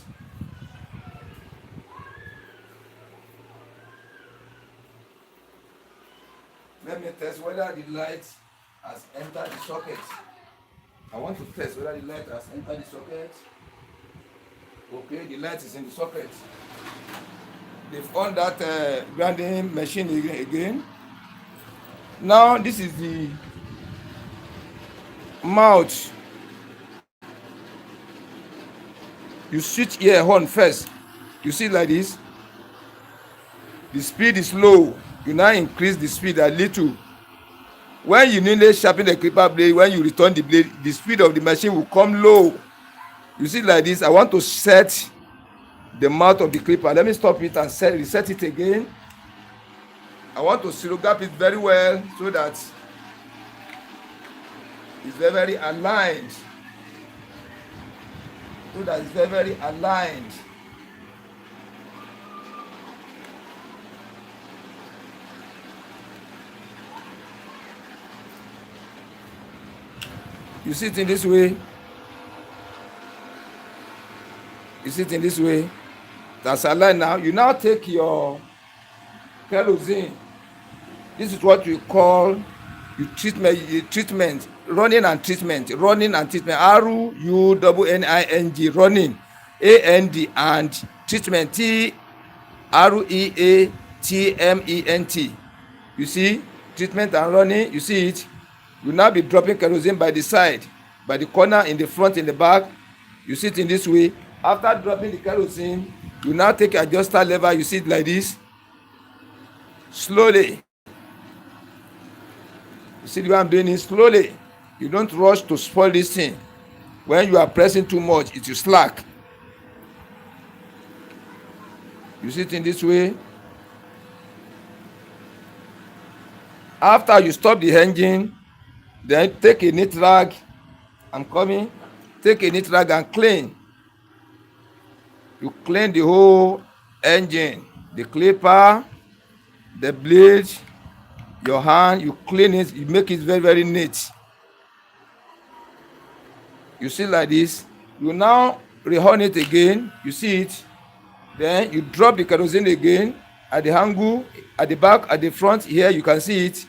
Let me test whether the light has entered the socket. I want to test whether the light has entered the socket. Okay, the light is in the socket. They've on that grinding machine again. Now this is the mouth. You switch here on first. You see like this. The speed is low. You now increase the speed a little. When you nearly sharpen the clipper blade, when you return the blade, the speed of the machine will come low. You see like this. I want to set the mouth of the clipper. Let me stop it and reset it again. I want to silograph it very well so that it's very, very aligned. So that it's very, very aligned. You see it in this way. You see it in this way. That's aligned now. You now take your kerosene. This is what we call treatment, running and treatment, RUNNING, running, AND, and treatment, TREATMENT. You see, treatment and running, you see it. You now be dropping kerosene by the side, by the corner, in the front, in the back. You see it in this way. After dropping the kerosene, you now take your adjuster lever. You see it like this. Slowly. You see the way I'm doing it? Slowly. You don't rush to spoil this thing. When you are pressing too much, it will slack. You see it in this way. After you stop the engine, then take a neat rag. I'm coming. Take a neat rag and clean. You clean the whole engine, the clipper, the blade, your hand. You clean it. You make it very, very neat. You see like this. You now rehorn it again. You see it. Then you drop the kerosene again at the angle, at the back, at the front. Here you can see it.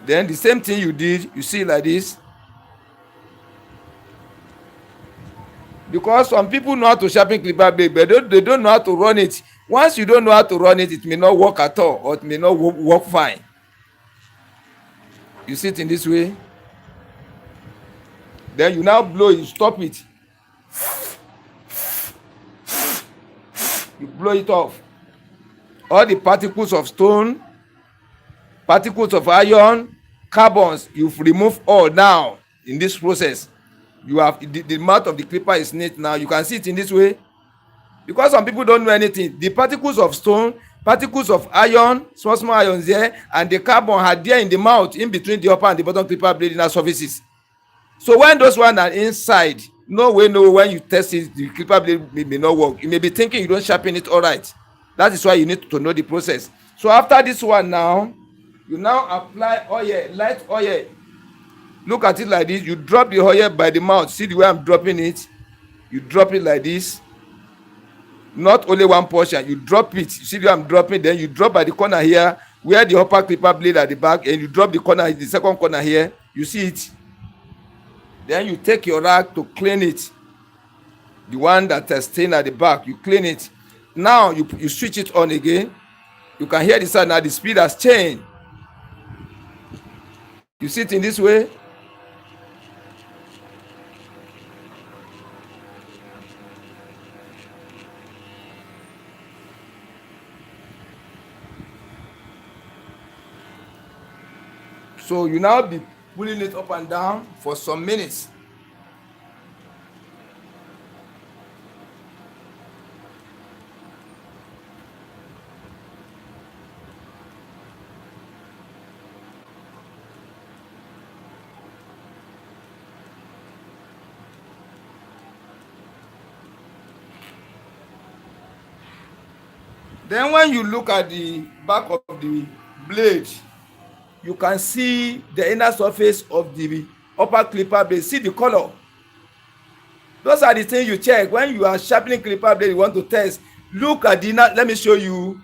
Then the same thing you did, you see like this. Because some people know how to sharpen clipper blade, but they don't know how to run it. Once you don't know how to run it, it may not work at all, or it may not work fine. You see it in this way. Then you now blow, you stop it. You blow it off. All the particles of stone, particles of iron, carbons, you've removed all now in this process. You have the mouth of the clipper is neat now. You can see it in this way. Because some people don't know anything. The particles of stone, particles of iron, small ions there, and the carbon are there in the mouth, in between the upper and the bottom clipper blade inner surfaces. So when those ones are inside, no way, when you test it, the clipper blade may not work. You may be thinking you don't sharpen it all right. That is why you need to know the process. So after this one now, you now apply oil, light oil. Look at it like this. You drop the oil by the mouth. See the way I'm dropping it? You drop it like this. Not only one portion. You drop it. You see the way I'm dropping? Then you drop by the corner here, where the upper clipper blade at the back, and you drop the corner, the second corner here. You see it? Then you take your rag to clean it. The one that has stained at the back, you clean it. Now you switch it on again. You can hear the sound now. The speed has changed. You see it in this way. So you now be pulling it up and down for some minutes. Then when you look at the back of the blade, you can see the inner surface of the upper clipper blade. See the color. Those are the things you check when you are sharpening clipper blade. You want to test. Look at the inner. Let me show you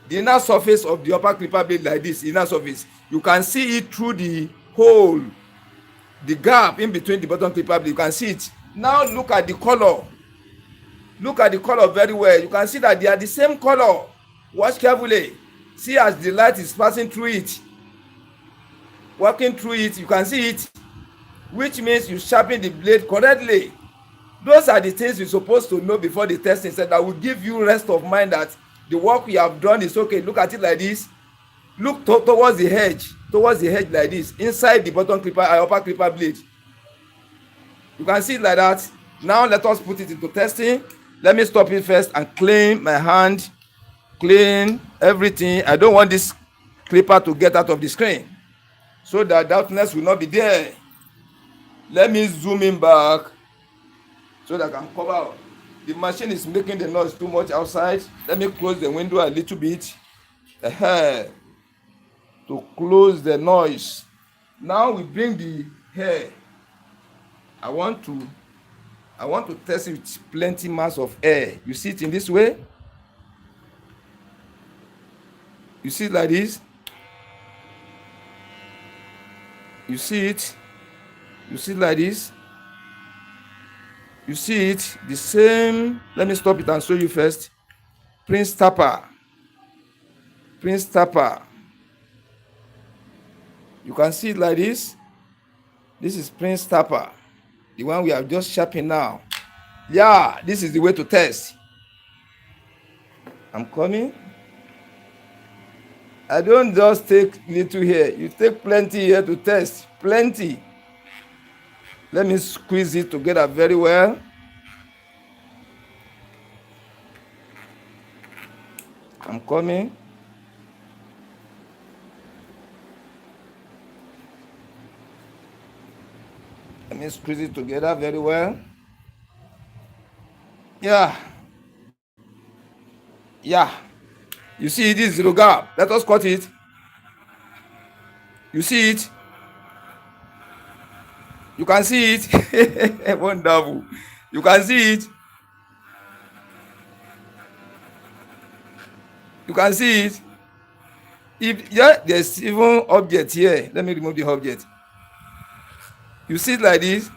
the inner surface of the upper clipper blade like this. Inner surface. You can see it through the hole, the gap in between the bottom clipper blade. You can see it. Now look at the color. Look at the color very well. You can see that they are the same color. Watch carefully. See as the light is passing through it, working through it, you can see it, which means you sharpen the blade correctly. Those are the things you're supposed to know before the testing said that will give you rest of mind that the work you have done is okay. Look at it like this. Look towards the edge, like this, inside the bottom clipper, upper clipper blade. You can see it like that. Now let us put it into testing. Let me stop it first and clean my hand, clean everything. I don't want this clipper to get out of the screen so that darkness will not be there. Let me zoom in back so that I can cover up. The machine is making the noise too much outside. Let me close the window a little bit to close the noise. Now we bring the hair. I want to test it with plenty mass of air. You see it in this way. You see it like this. You see it. You see it like this. You see it the same. Let me stop it and show you first. Prince Tapper. You can see it like this. This is Prince Tapper, the one we have just sharpened now. Yeah, this is the way to test. I'm coming. I don't just take little here. You take plenty here to test. Plenty. Let me squeeze it together very well. I'm coming. Let me squeeze it together very well. Yeah. You see, this zero gap. Let us cut it. You see it. You can see it. Wonderful. You can see it. You can see it. If there's even object here. Let me remove the object. You see it like this.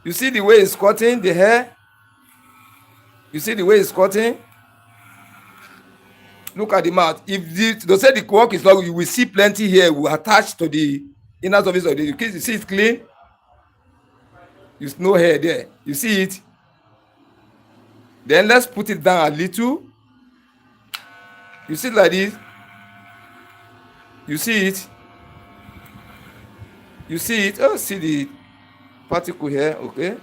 You see the way it's cutting the hair. You see the way it's cutting. Look at the mouth. If they say the work is long, you will see plenty here will attach to the inner surface of the. You see it clean. There's no hair there. You see it. Then let's put it down a little. You see it like this. You see it. You see it. Oh, see the particle here. Okay.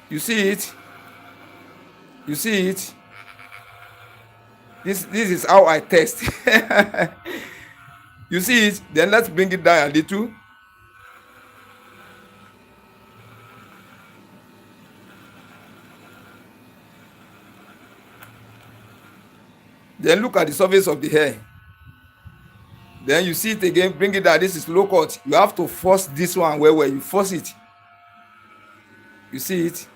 You see it. You see it. This is how I test. You see it. Then let's bring it down a little. Then look at the surface of the hair. Then you see it again, bring it down. This is low cut. You have to force this one where you force it. You see it.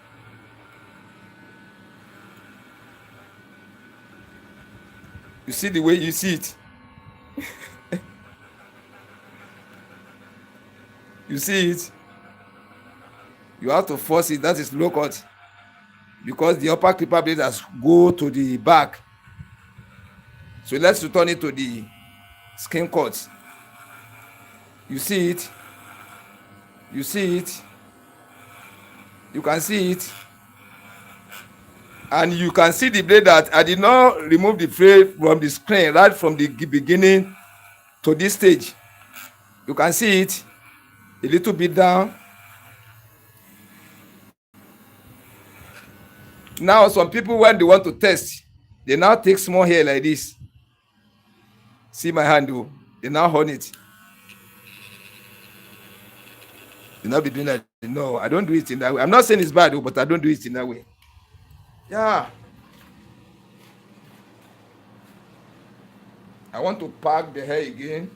You see the way you see it. You see it. You have to force it. That is low cut. Because the upper clipper blade has go to the back. So let's return it to the skin cut. You see it. You see it. You can see it. And you can see the blade that I did not remove the blade from the screen right from the beginning to this stage. You can see it a little bit down. Now some people, when they want to test, they now take small hair like this. See my hand, oh. They now hold it. You not be doing that. No, I don't do it in that way. I'm not saying it's bad, but I don't do it in that way. Yeah. I want to pack the hair again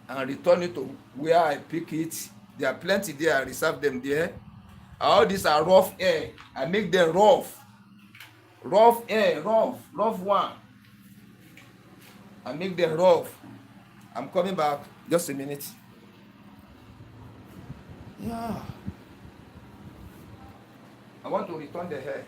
and return it to where I pick it. There are plenty there. I reserve them there. All these are rough hair. I make them rough. Rough hair, rough one. I make them rough. I'm coming back. Just a minute. Yeah. I want to return the hair.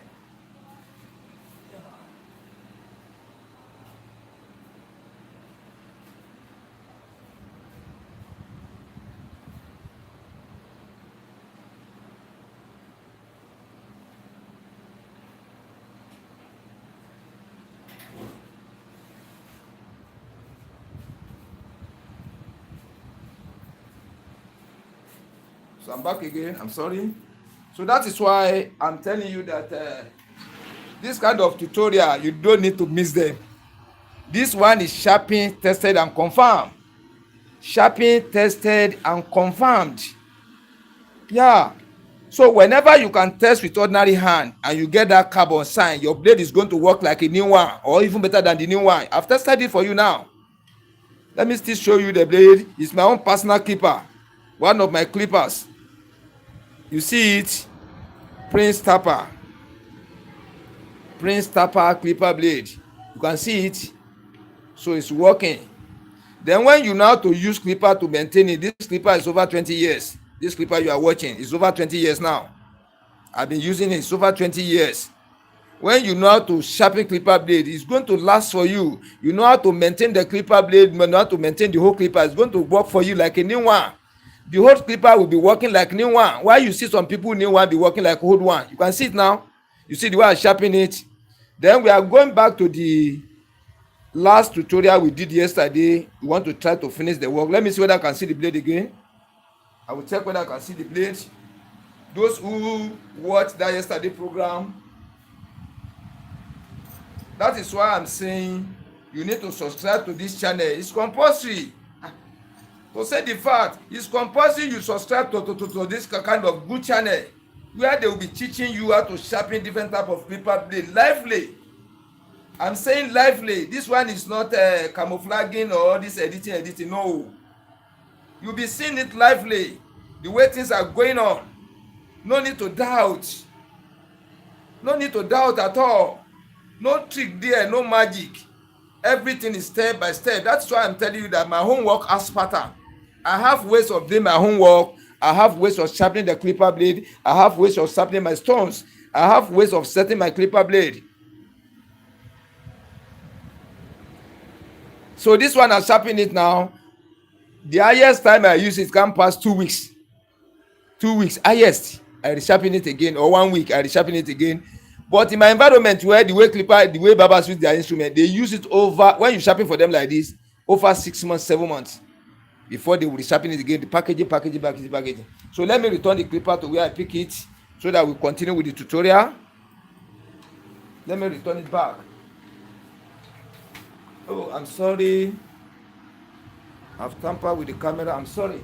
So I'm back again. I'm sorry. So that is why I'm telling you that this kind of tutorial, you don't need to miss them. This one is Sharpen, tested and confirmed. Sharpen, tested and confirmed. Yeah. So whenever you can test with ordinary hand and you get that carbon sign, your blade is going to work like a new one or even better than the new one. I've tested it for you now. Let me still show you the blade. It's my own personal clipper. One of my clippers. You see it? Prince Tapper. Prince Tapper clipper blade. You can see it. So it's working. Then when you know how to use clipper to maintain it, this clipper is over 20 years. This clipper you are watching is over 20 years now. I've been using it. It's over 20 years. When you know how to sharpen clipper blade, it's going to last for you. You know how to maintain the clipper blade, you know how to maintain the whole clipper. It's going to work for you like a new one. The whole clipper will be working like new one. Why you see some people new one be working like old one? You can see it now. You see the way I sharpen it. Then we are going back to the last tutorial we did yesterday. We want to try to finish the work. Let me see whether I can see the blade again. I will check whether I can see the blade. Those who watched that yesterday program, that is why I'm saying you need to subscribe to this channel. It's compulsory. To say the fact, it's compulsory you subscribe to this kind of good channel where they will be teaching you how to sharpen different type of clipper blade lively. I'm saying lively. This one is not camouflaging or this editing. No, you'll be seeing it lively. The way things are going on. No need to doubt. No need to doubt at all. No trick there, no magic. Everything is step by step. That's why I'm telling you that my homework has pattern. I have ways of doing my homework. I have ways of sharpening the clipper blade. I have ways of sharpening my stones. I have ways of setting my clipper blade. So this one, I sharpen it now. The highest time I use it can pass 2 weeks. 2 weeks highest. I resharpen it again, or 1 week I resharpen it again. But in my environment where the way clipper, the way barbers use their instrument, they use it over, when you sharpen for them like this, over 6 months, 7 months before they will resharpen it again. The packaging. So let me return the clipper to where I pick it so that we continue with the tutorial. Let me return it back. Oh, I'm sorry. I've tampered with the camera. I'm sorry.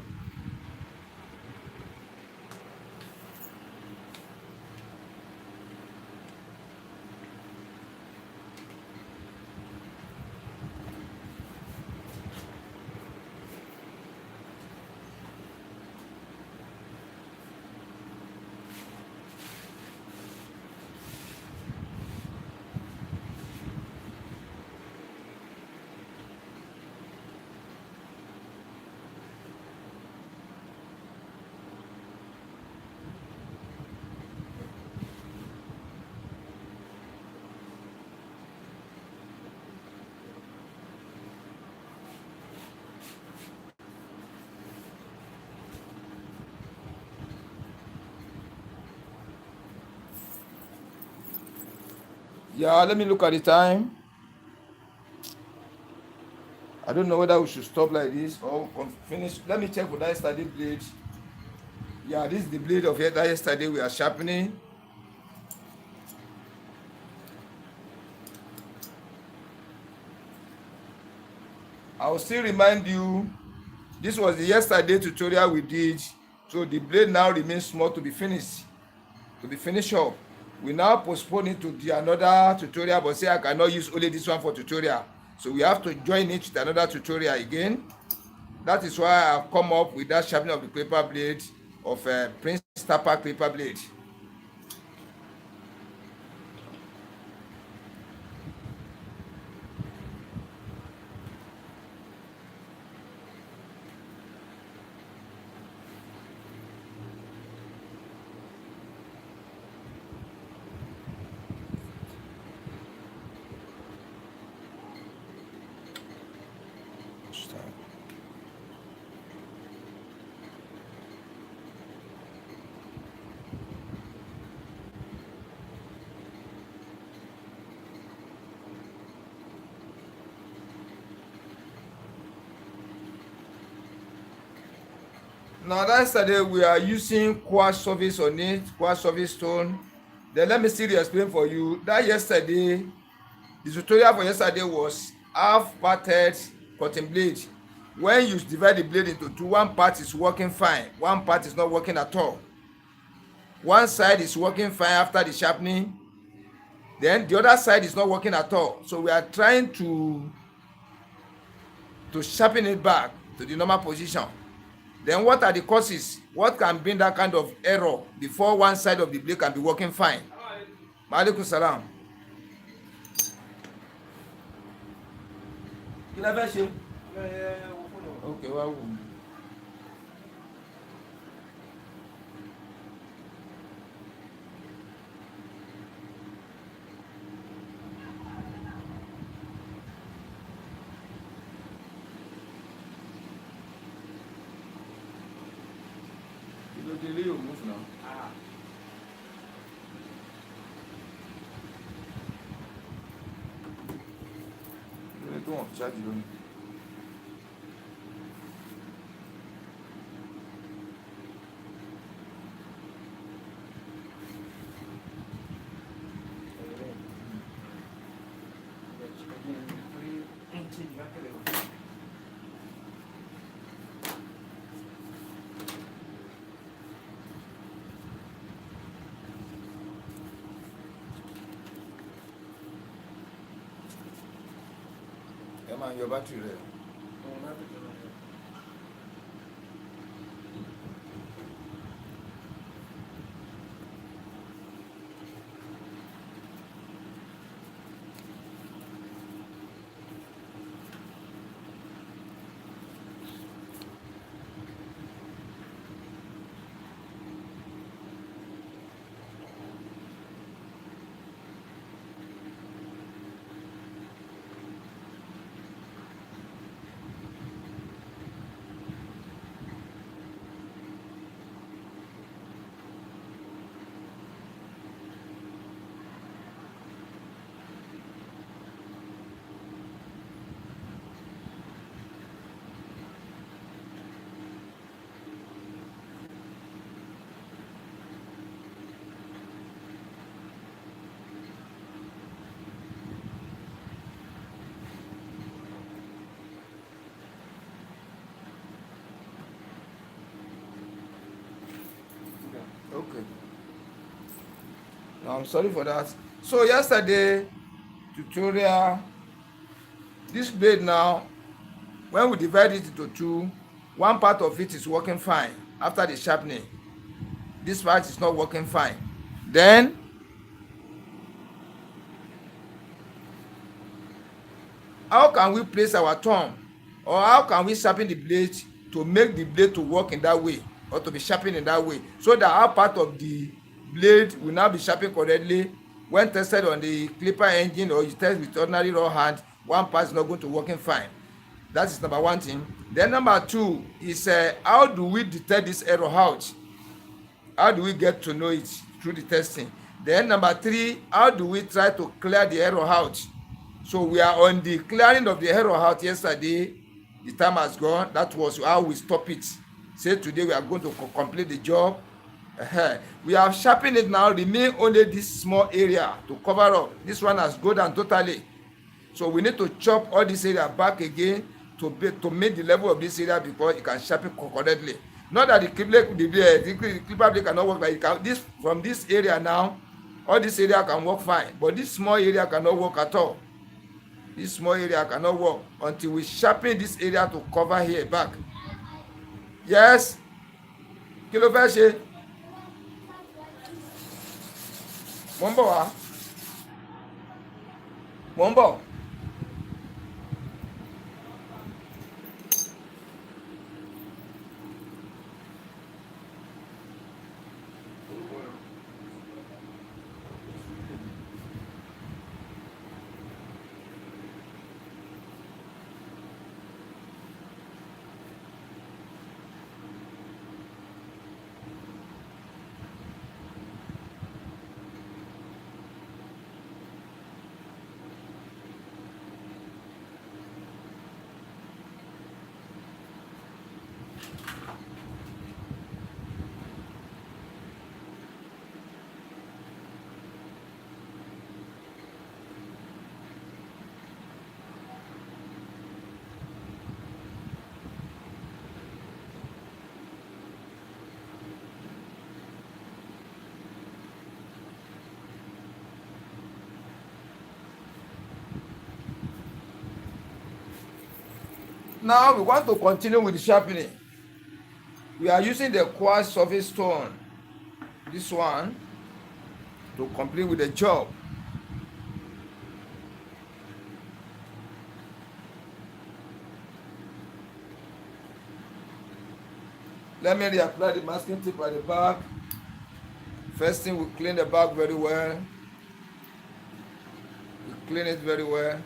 Yeah, let me look at the time. I don't know whether we should stop like this or finish. Let me check for that yesterday blade. Yeah, this is the blade of that yesterday we are sharpening. I will still remind you, this was the yesterday tutorial we did. So the blade now remains small to be finished up. We now postpone it to the another tutorial, but say I cannot use only this one for tutorial. So we have to join it with another tutorial again. That is why I've come up with that sharpening of the clipper blade of Prince Tapper clipper blade. Now yesterday we are using quartz surface on it, quartz surface stone. Then let me still explain for you that yesterday, the tutorial for yesterday was half parted cutting blade. When you divide the blade into two, one part is working fine, one part is not working at all. One side is working fine after the sharpening, then the other side is not working at all. So we are trying to sharpen it back to the normal position. Then what are the causes? What can bring that kind of error before one side of the blade can be working fine? Maaleykum salam. Kí lẹ fẹ́ ṣe? Okay, wá wù mí. Kí ló dé ilé yóò mú fún náà? Kí ló dé tó wọ́n fi ṣáàjì lónìí? Ẹ máa yọ bátìrì rẹ̀. Okay. No, I'm sorry for that. So yesterday tutorial, this blade now, when we divide it into two, one part of it is working fine after the sharpening. This part is not working fine. Then how can we place our thumb, or how can we sharpen the blade to make the blade to work in that way, or to be sharpened in that way, so that our part of the blade will now be sharpened correctly? When tested on the clipper engine, or you test with ordinary raw hand, one part is not going to working fine. That is number one thing. Then number two is how do we detect this error out? How do we get to know it through the testing? Then number three, how do we try to clear the error out? So we are on the clearing of the error out yesterday. The time has gone. That was how we stop it. Say today we are going to complete the job. We have sharpened it now. Remain only this small area to cover up. This one has gone down totally. So we need to chop all this area back again to make the level of this area, because it can sharpen correctly. Not that the clipper blade cannot work, like it can, this from this area now, all this area can work fine, but this small area cannot work at all. This small area cannot work until we sharpen this area to cover here back. Yes. Kí ló fẹ́ ṣe? Mo ń bọ̀ wá. Mo ń bọ̀. Now we want to continue with the sharpening. We are using the quartz surface stone, this one, to complete with the job. Let me reapply the masking tape at the back. First thing, we clean the back very well. We clean it very well.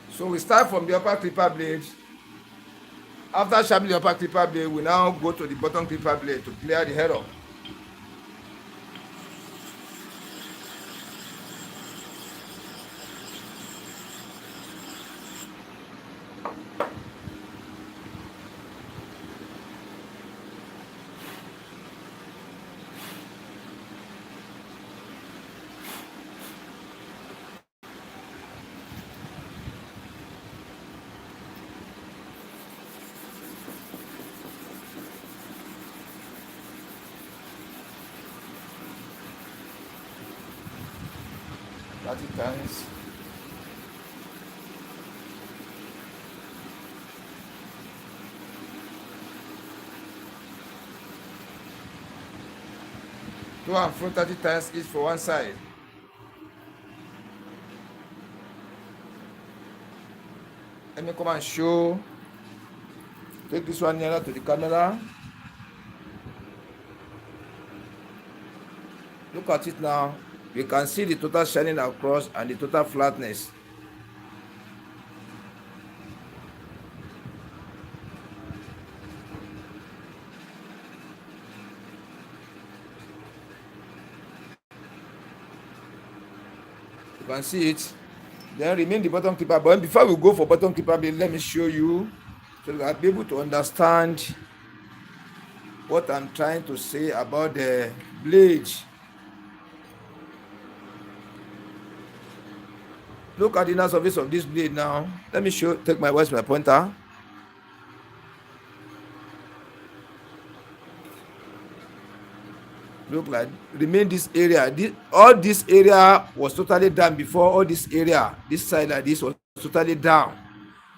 So we start from the upper clipper blade. After sharpening the upper clipper blade, we now go to the bottom clipper blade to clear the head off. That it times. To and fro 30 times each for one side. Let me come and show. Take this one nearer to the camera. Look at it now. You can see the total shining across and the total flatness. You can see it. Then remain the bottom clipper. But before we go for bottom clipper, let me show you so that I'll be able to understand what I'm trying to say about the blade. Look at the inner surface of this blade now. Let me show. Take my pointer. Look like remain this area. All this area was totally down before. All this area, this side like this was totally down.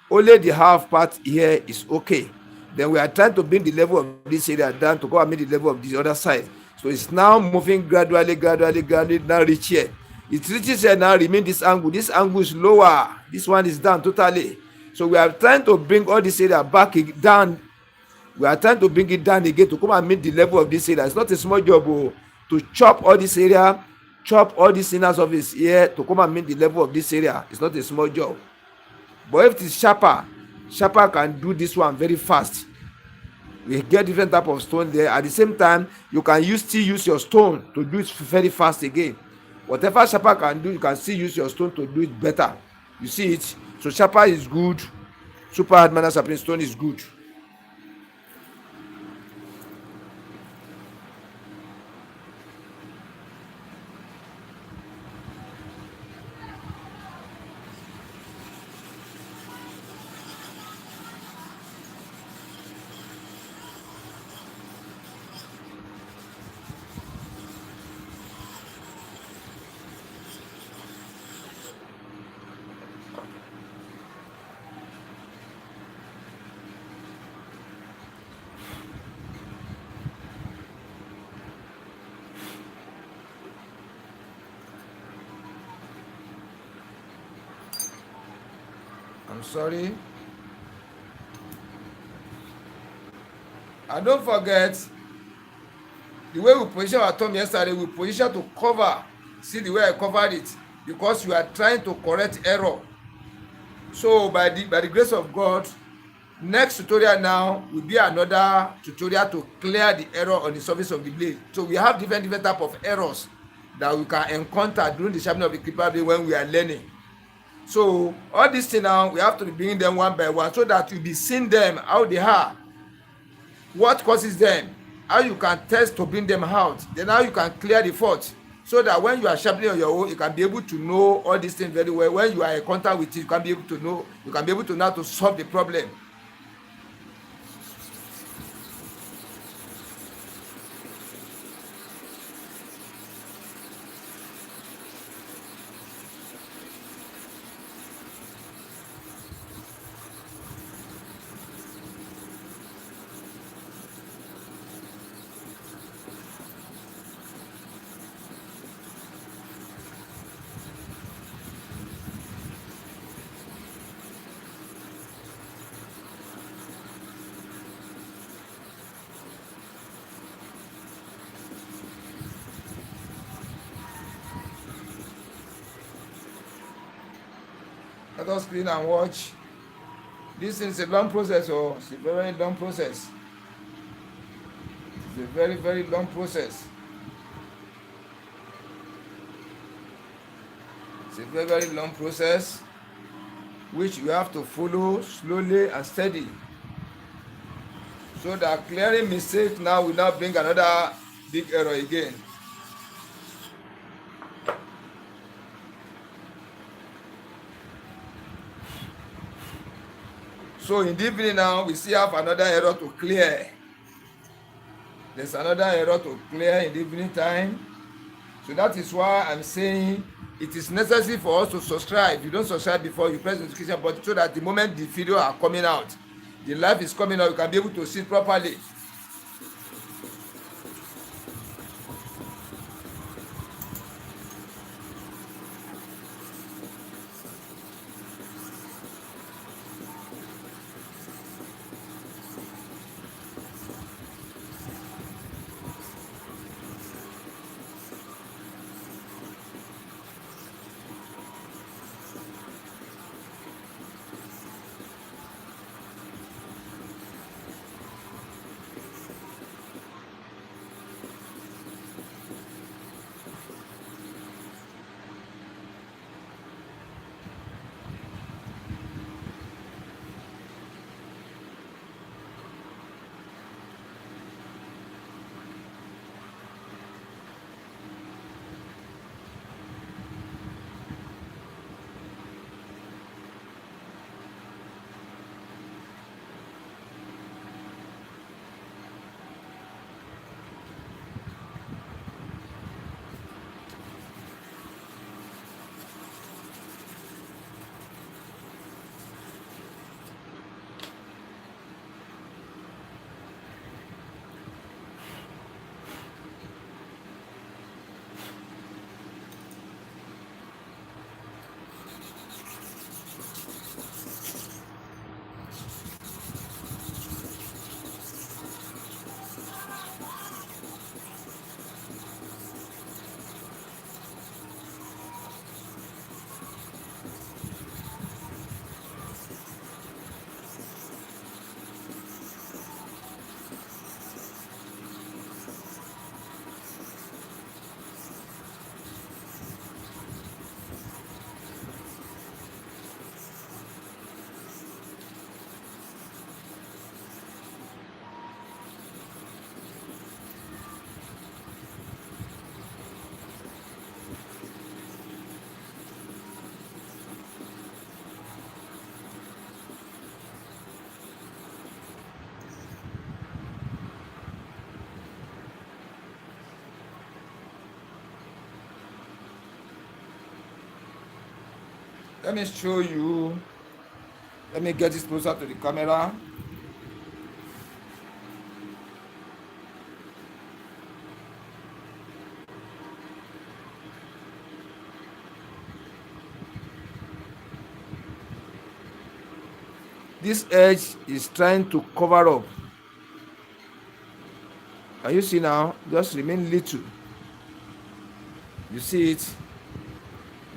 Only the half part here is okay. Then we are trying to bring the level of this area down to go and meet the level of the other side. So it's now moving gradually, now reach here. It reaches here now, remain this angle. This angle is lower. This one is down totally. So we are trying to bring all this area back down. We are trying to bring it down again to come and meet the level of this area. It's not a small job to chop all this area, chop all this inner surface here to come and meet the level of this area. It's not a small job. But if it is sharper can do this one very fast. We get different type of stone there. At the same time, you can still use your stone to do it very fast again. Whatever sharper can do, you can still use your stone to do it better. You see it? So sharper is good. Super hard manner sharpening stone is good. I'm sorry. And don't forget, the way we position our thumb yesterday, we position to cover. See the way I covered it? Because you are trying to correct error. So by the grace of God, next tutorial now will be another tutorial to clear the error on the surface of the blade. So we have different type of errors that we can encounter during the sharpening of the clipper blade when we are learning. So all these things now, we have to be bringing them one by one so that you'll be seeing them, how they are, what causes them, how you can test to bring them out, then how you can clear the fault, so that when you are sharpening on your own, you can be able to know all these things very well. When you are in contact with it, you can be able to know, you can be able to know how to solve the problem. Let us clean and watch. This is a long process, or it's a very long process. It's a very, very long process. It's a very, very long process which you have to follow slowly and steady. So that clearing mistake now will not bring another big error again. So in the evening now, we still have another error to clear. There's another error to clear in the evening time. So that is why I'm saying it is necessary for us to subscribe. If you don't subscribe before, you press the notification button so that the moment the video are coming out, the live is coming out, you can be able to see it properly. Let me show you. Let me get this closer to the camera. This edge is trying to cover up. Can you see now? Just remain little. You see it?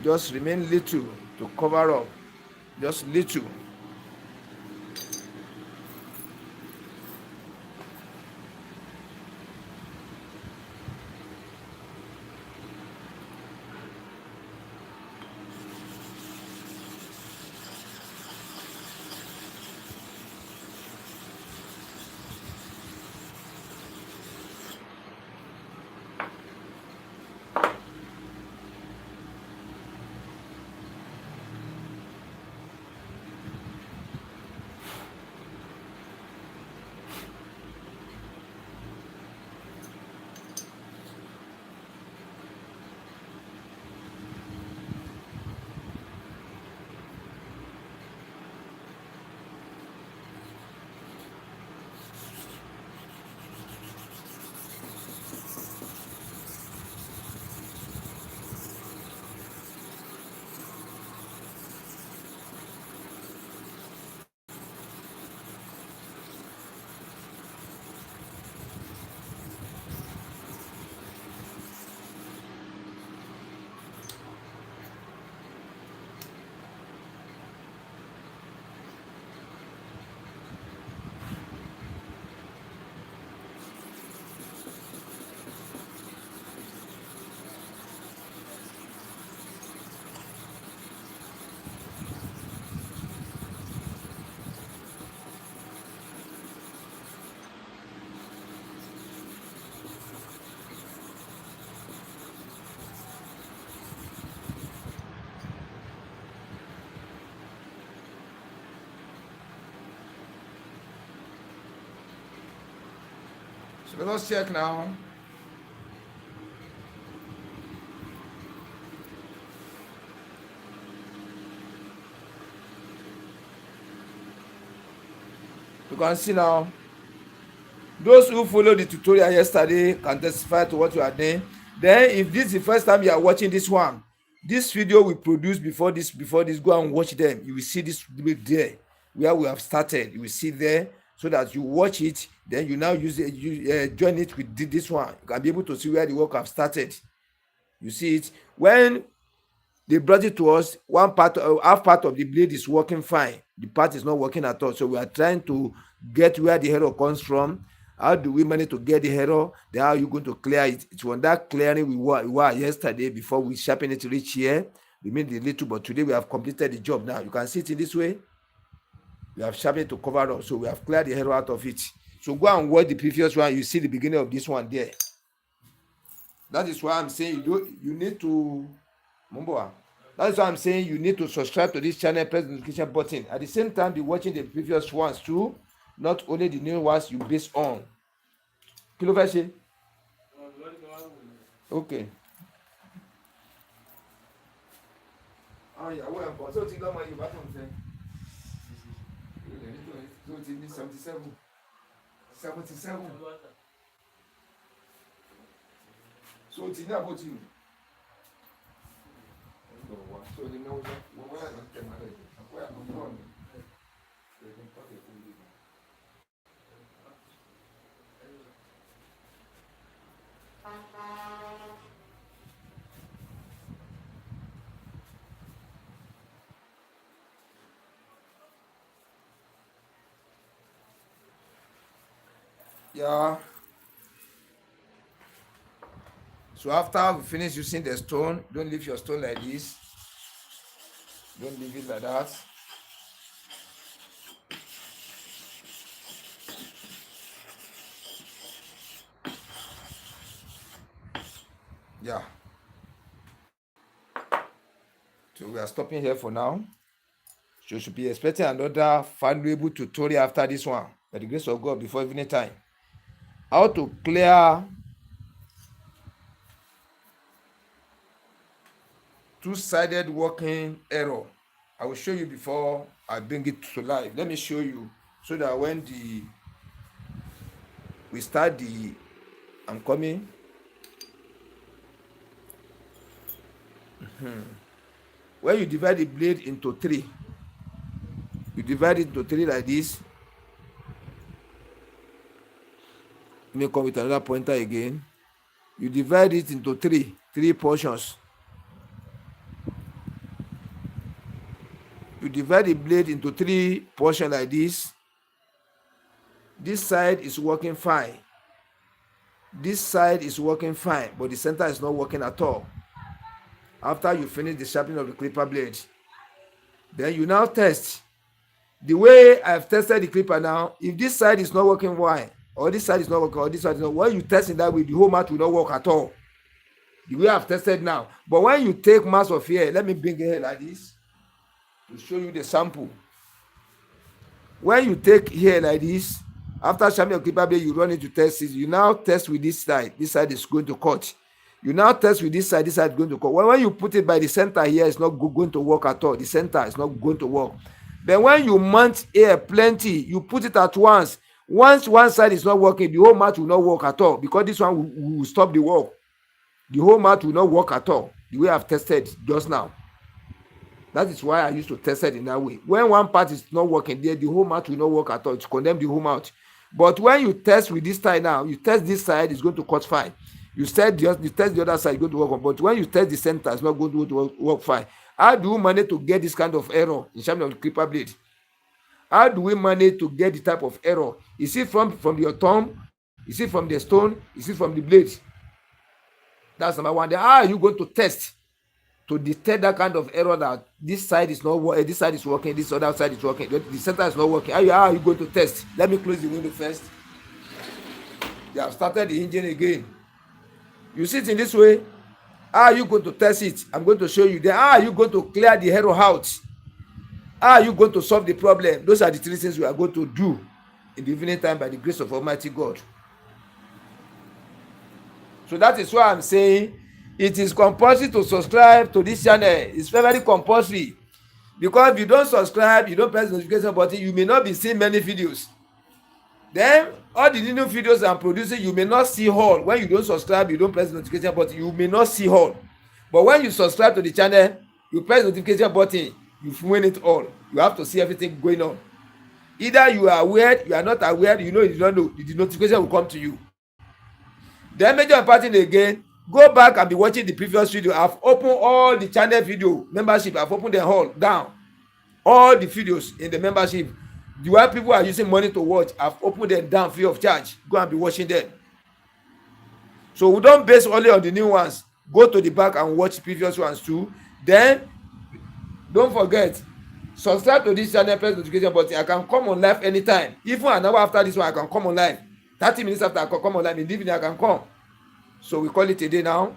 Just remain little to cover up. Just little. So let's check now. You can see now. Those who followed the tutorial yesterday can testify to what you are doing. Then, if this is the first time you are watching this one, this video we produced before this, go and watch them. You will see this there where we have started. You will see there, so that you watch it. Then you now use it, join it with this one. You can be able to see where the work have started. You see it when they brought it to us. One part, half part of the blade is working fine. The part is not working at all. So we are trying to get where the error comes from. How do we manage to get the error? Then how are you going to clear it? It's on that clearing we were yesterday before we sharpen it to reach here. We made the little, but today we have completed the job. Now you can see it in this way. We have sharpened to cover up, so we have cleared the error out of it. So go and watch the previous one. You see the beginning of this one there. That is why I'm saying you need to That's why I'm saying you need to subscribe to this channel, press the notification button. At the same time, be watching the previous ones too, not only the new ones you base on. Kí ló fẹ́ ṣe? Okay. Àwọn ìyàwó ẹ̀ bọ̀ tó ti lọ́mọ Yorùbá tó ń fẹ́. Tó ti ní 77. 77. So ti ní àbótí mi. So the no where not get married. Where I'm born. Yeah. So after we finish using the stone, don't leave your stone like this. Don't leave it like that. Yeah. So we are stopping here for now. So you should be expecting another valuable tutorial after this one, by the grace of God, before evening time. How to clear two-sided working error. I will show you before I bring it to life. Let me show you, so that when we start the, I'm coming. When you divide the blade into three, You divide it into 3 like this. Let me come with another pointer again. You divide it into 3 portions. You divide the blade into 3 portions like this. This side is working fine. This side is working fine, but the center is not working at all. After you finish the sharpening of the clipper blade, then you now test. The way I've tested the clipper now, if this side is not working fine, or this side is not working, or this side is not, when you test in that way, the whole mat will not work at all. The way I've tested now. But when you take mass of hair, let me bring it here like this to show you the sample. When you take hair like this, after sharpening your clipper blade, you run it to test it. You now test with this side. This side is going to cut. You now test with this side is going to cut. When you put it by the center here, it's not going to work at all. The center is not going to work. Then when you mount air plenty, you put it at once. Once one side is not working, the whole mat will not work at all, because this one will stop the work. The whole mat will not work at all, the way I've tested just now. That is why I used to test it in that way. When one part is not working there, the whole mat will not work at all. It's condemn the whole mat. But when you test with this side now, you test this side, it's going to cut fine. You test the other side, it's going to work on. But when you test the center, it's not going to work fine. How do you manage to get this kind of error in sharpening of the clipper blade? How do we manage to get the type of error? Is it from your thumb? Is it from the stone? Is it from the blade? That's number one. Then how are you going to test to detect that kind of error, that this side is not working, this side is working, this other side is working, the center is not working? How are you going to test? Let me close the window first. They have started the engine again. You see it in this way. How are you going to test it? I'm going to show you. Then how are you going to clear the error out? How are you going to solve the problem? Those are the 3 things we are going to do in the evening time by the grace of Almighty God. So that is why I'm saying it is compulsory to subscribe to this channel. It's very compulsory, because if you don't subscribe, you don't press the notification button, you may not be seeing many videos. Then all the new videos I'm producing, you may not see all. When you don't subscribe, you don't press the notification button, you may not see all. But when you subscribe to the channel, you press the notification button, you've won it all. You have to see everything going on. Either you are aware, you are not aware, you know, you don't know, the notification will come to you. Then major important again, go back and be watching the previous video. I've opened all the channel video membership. I've opened them all down. All the videos in the membership, the way people are using money to watch, I've opened them down free of charge. Go and be watching them. So we don't base only on the new ones. Go to the back and watch previous ones too. Then don't forget, subscribe to this channel, press the notification button. I can come on live anytime. Even an hour after this one, I can come on live. 30 minutes after, I can come on live. In the evening, I can come. So we call it a day now.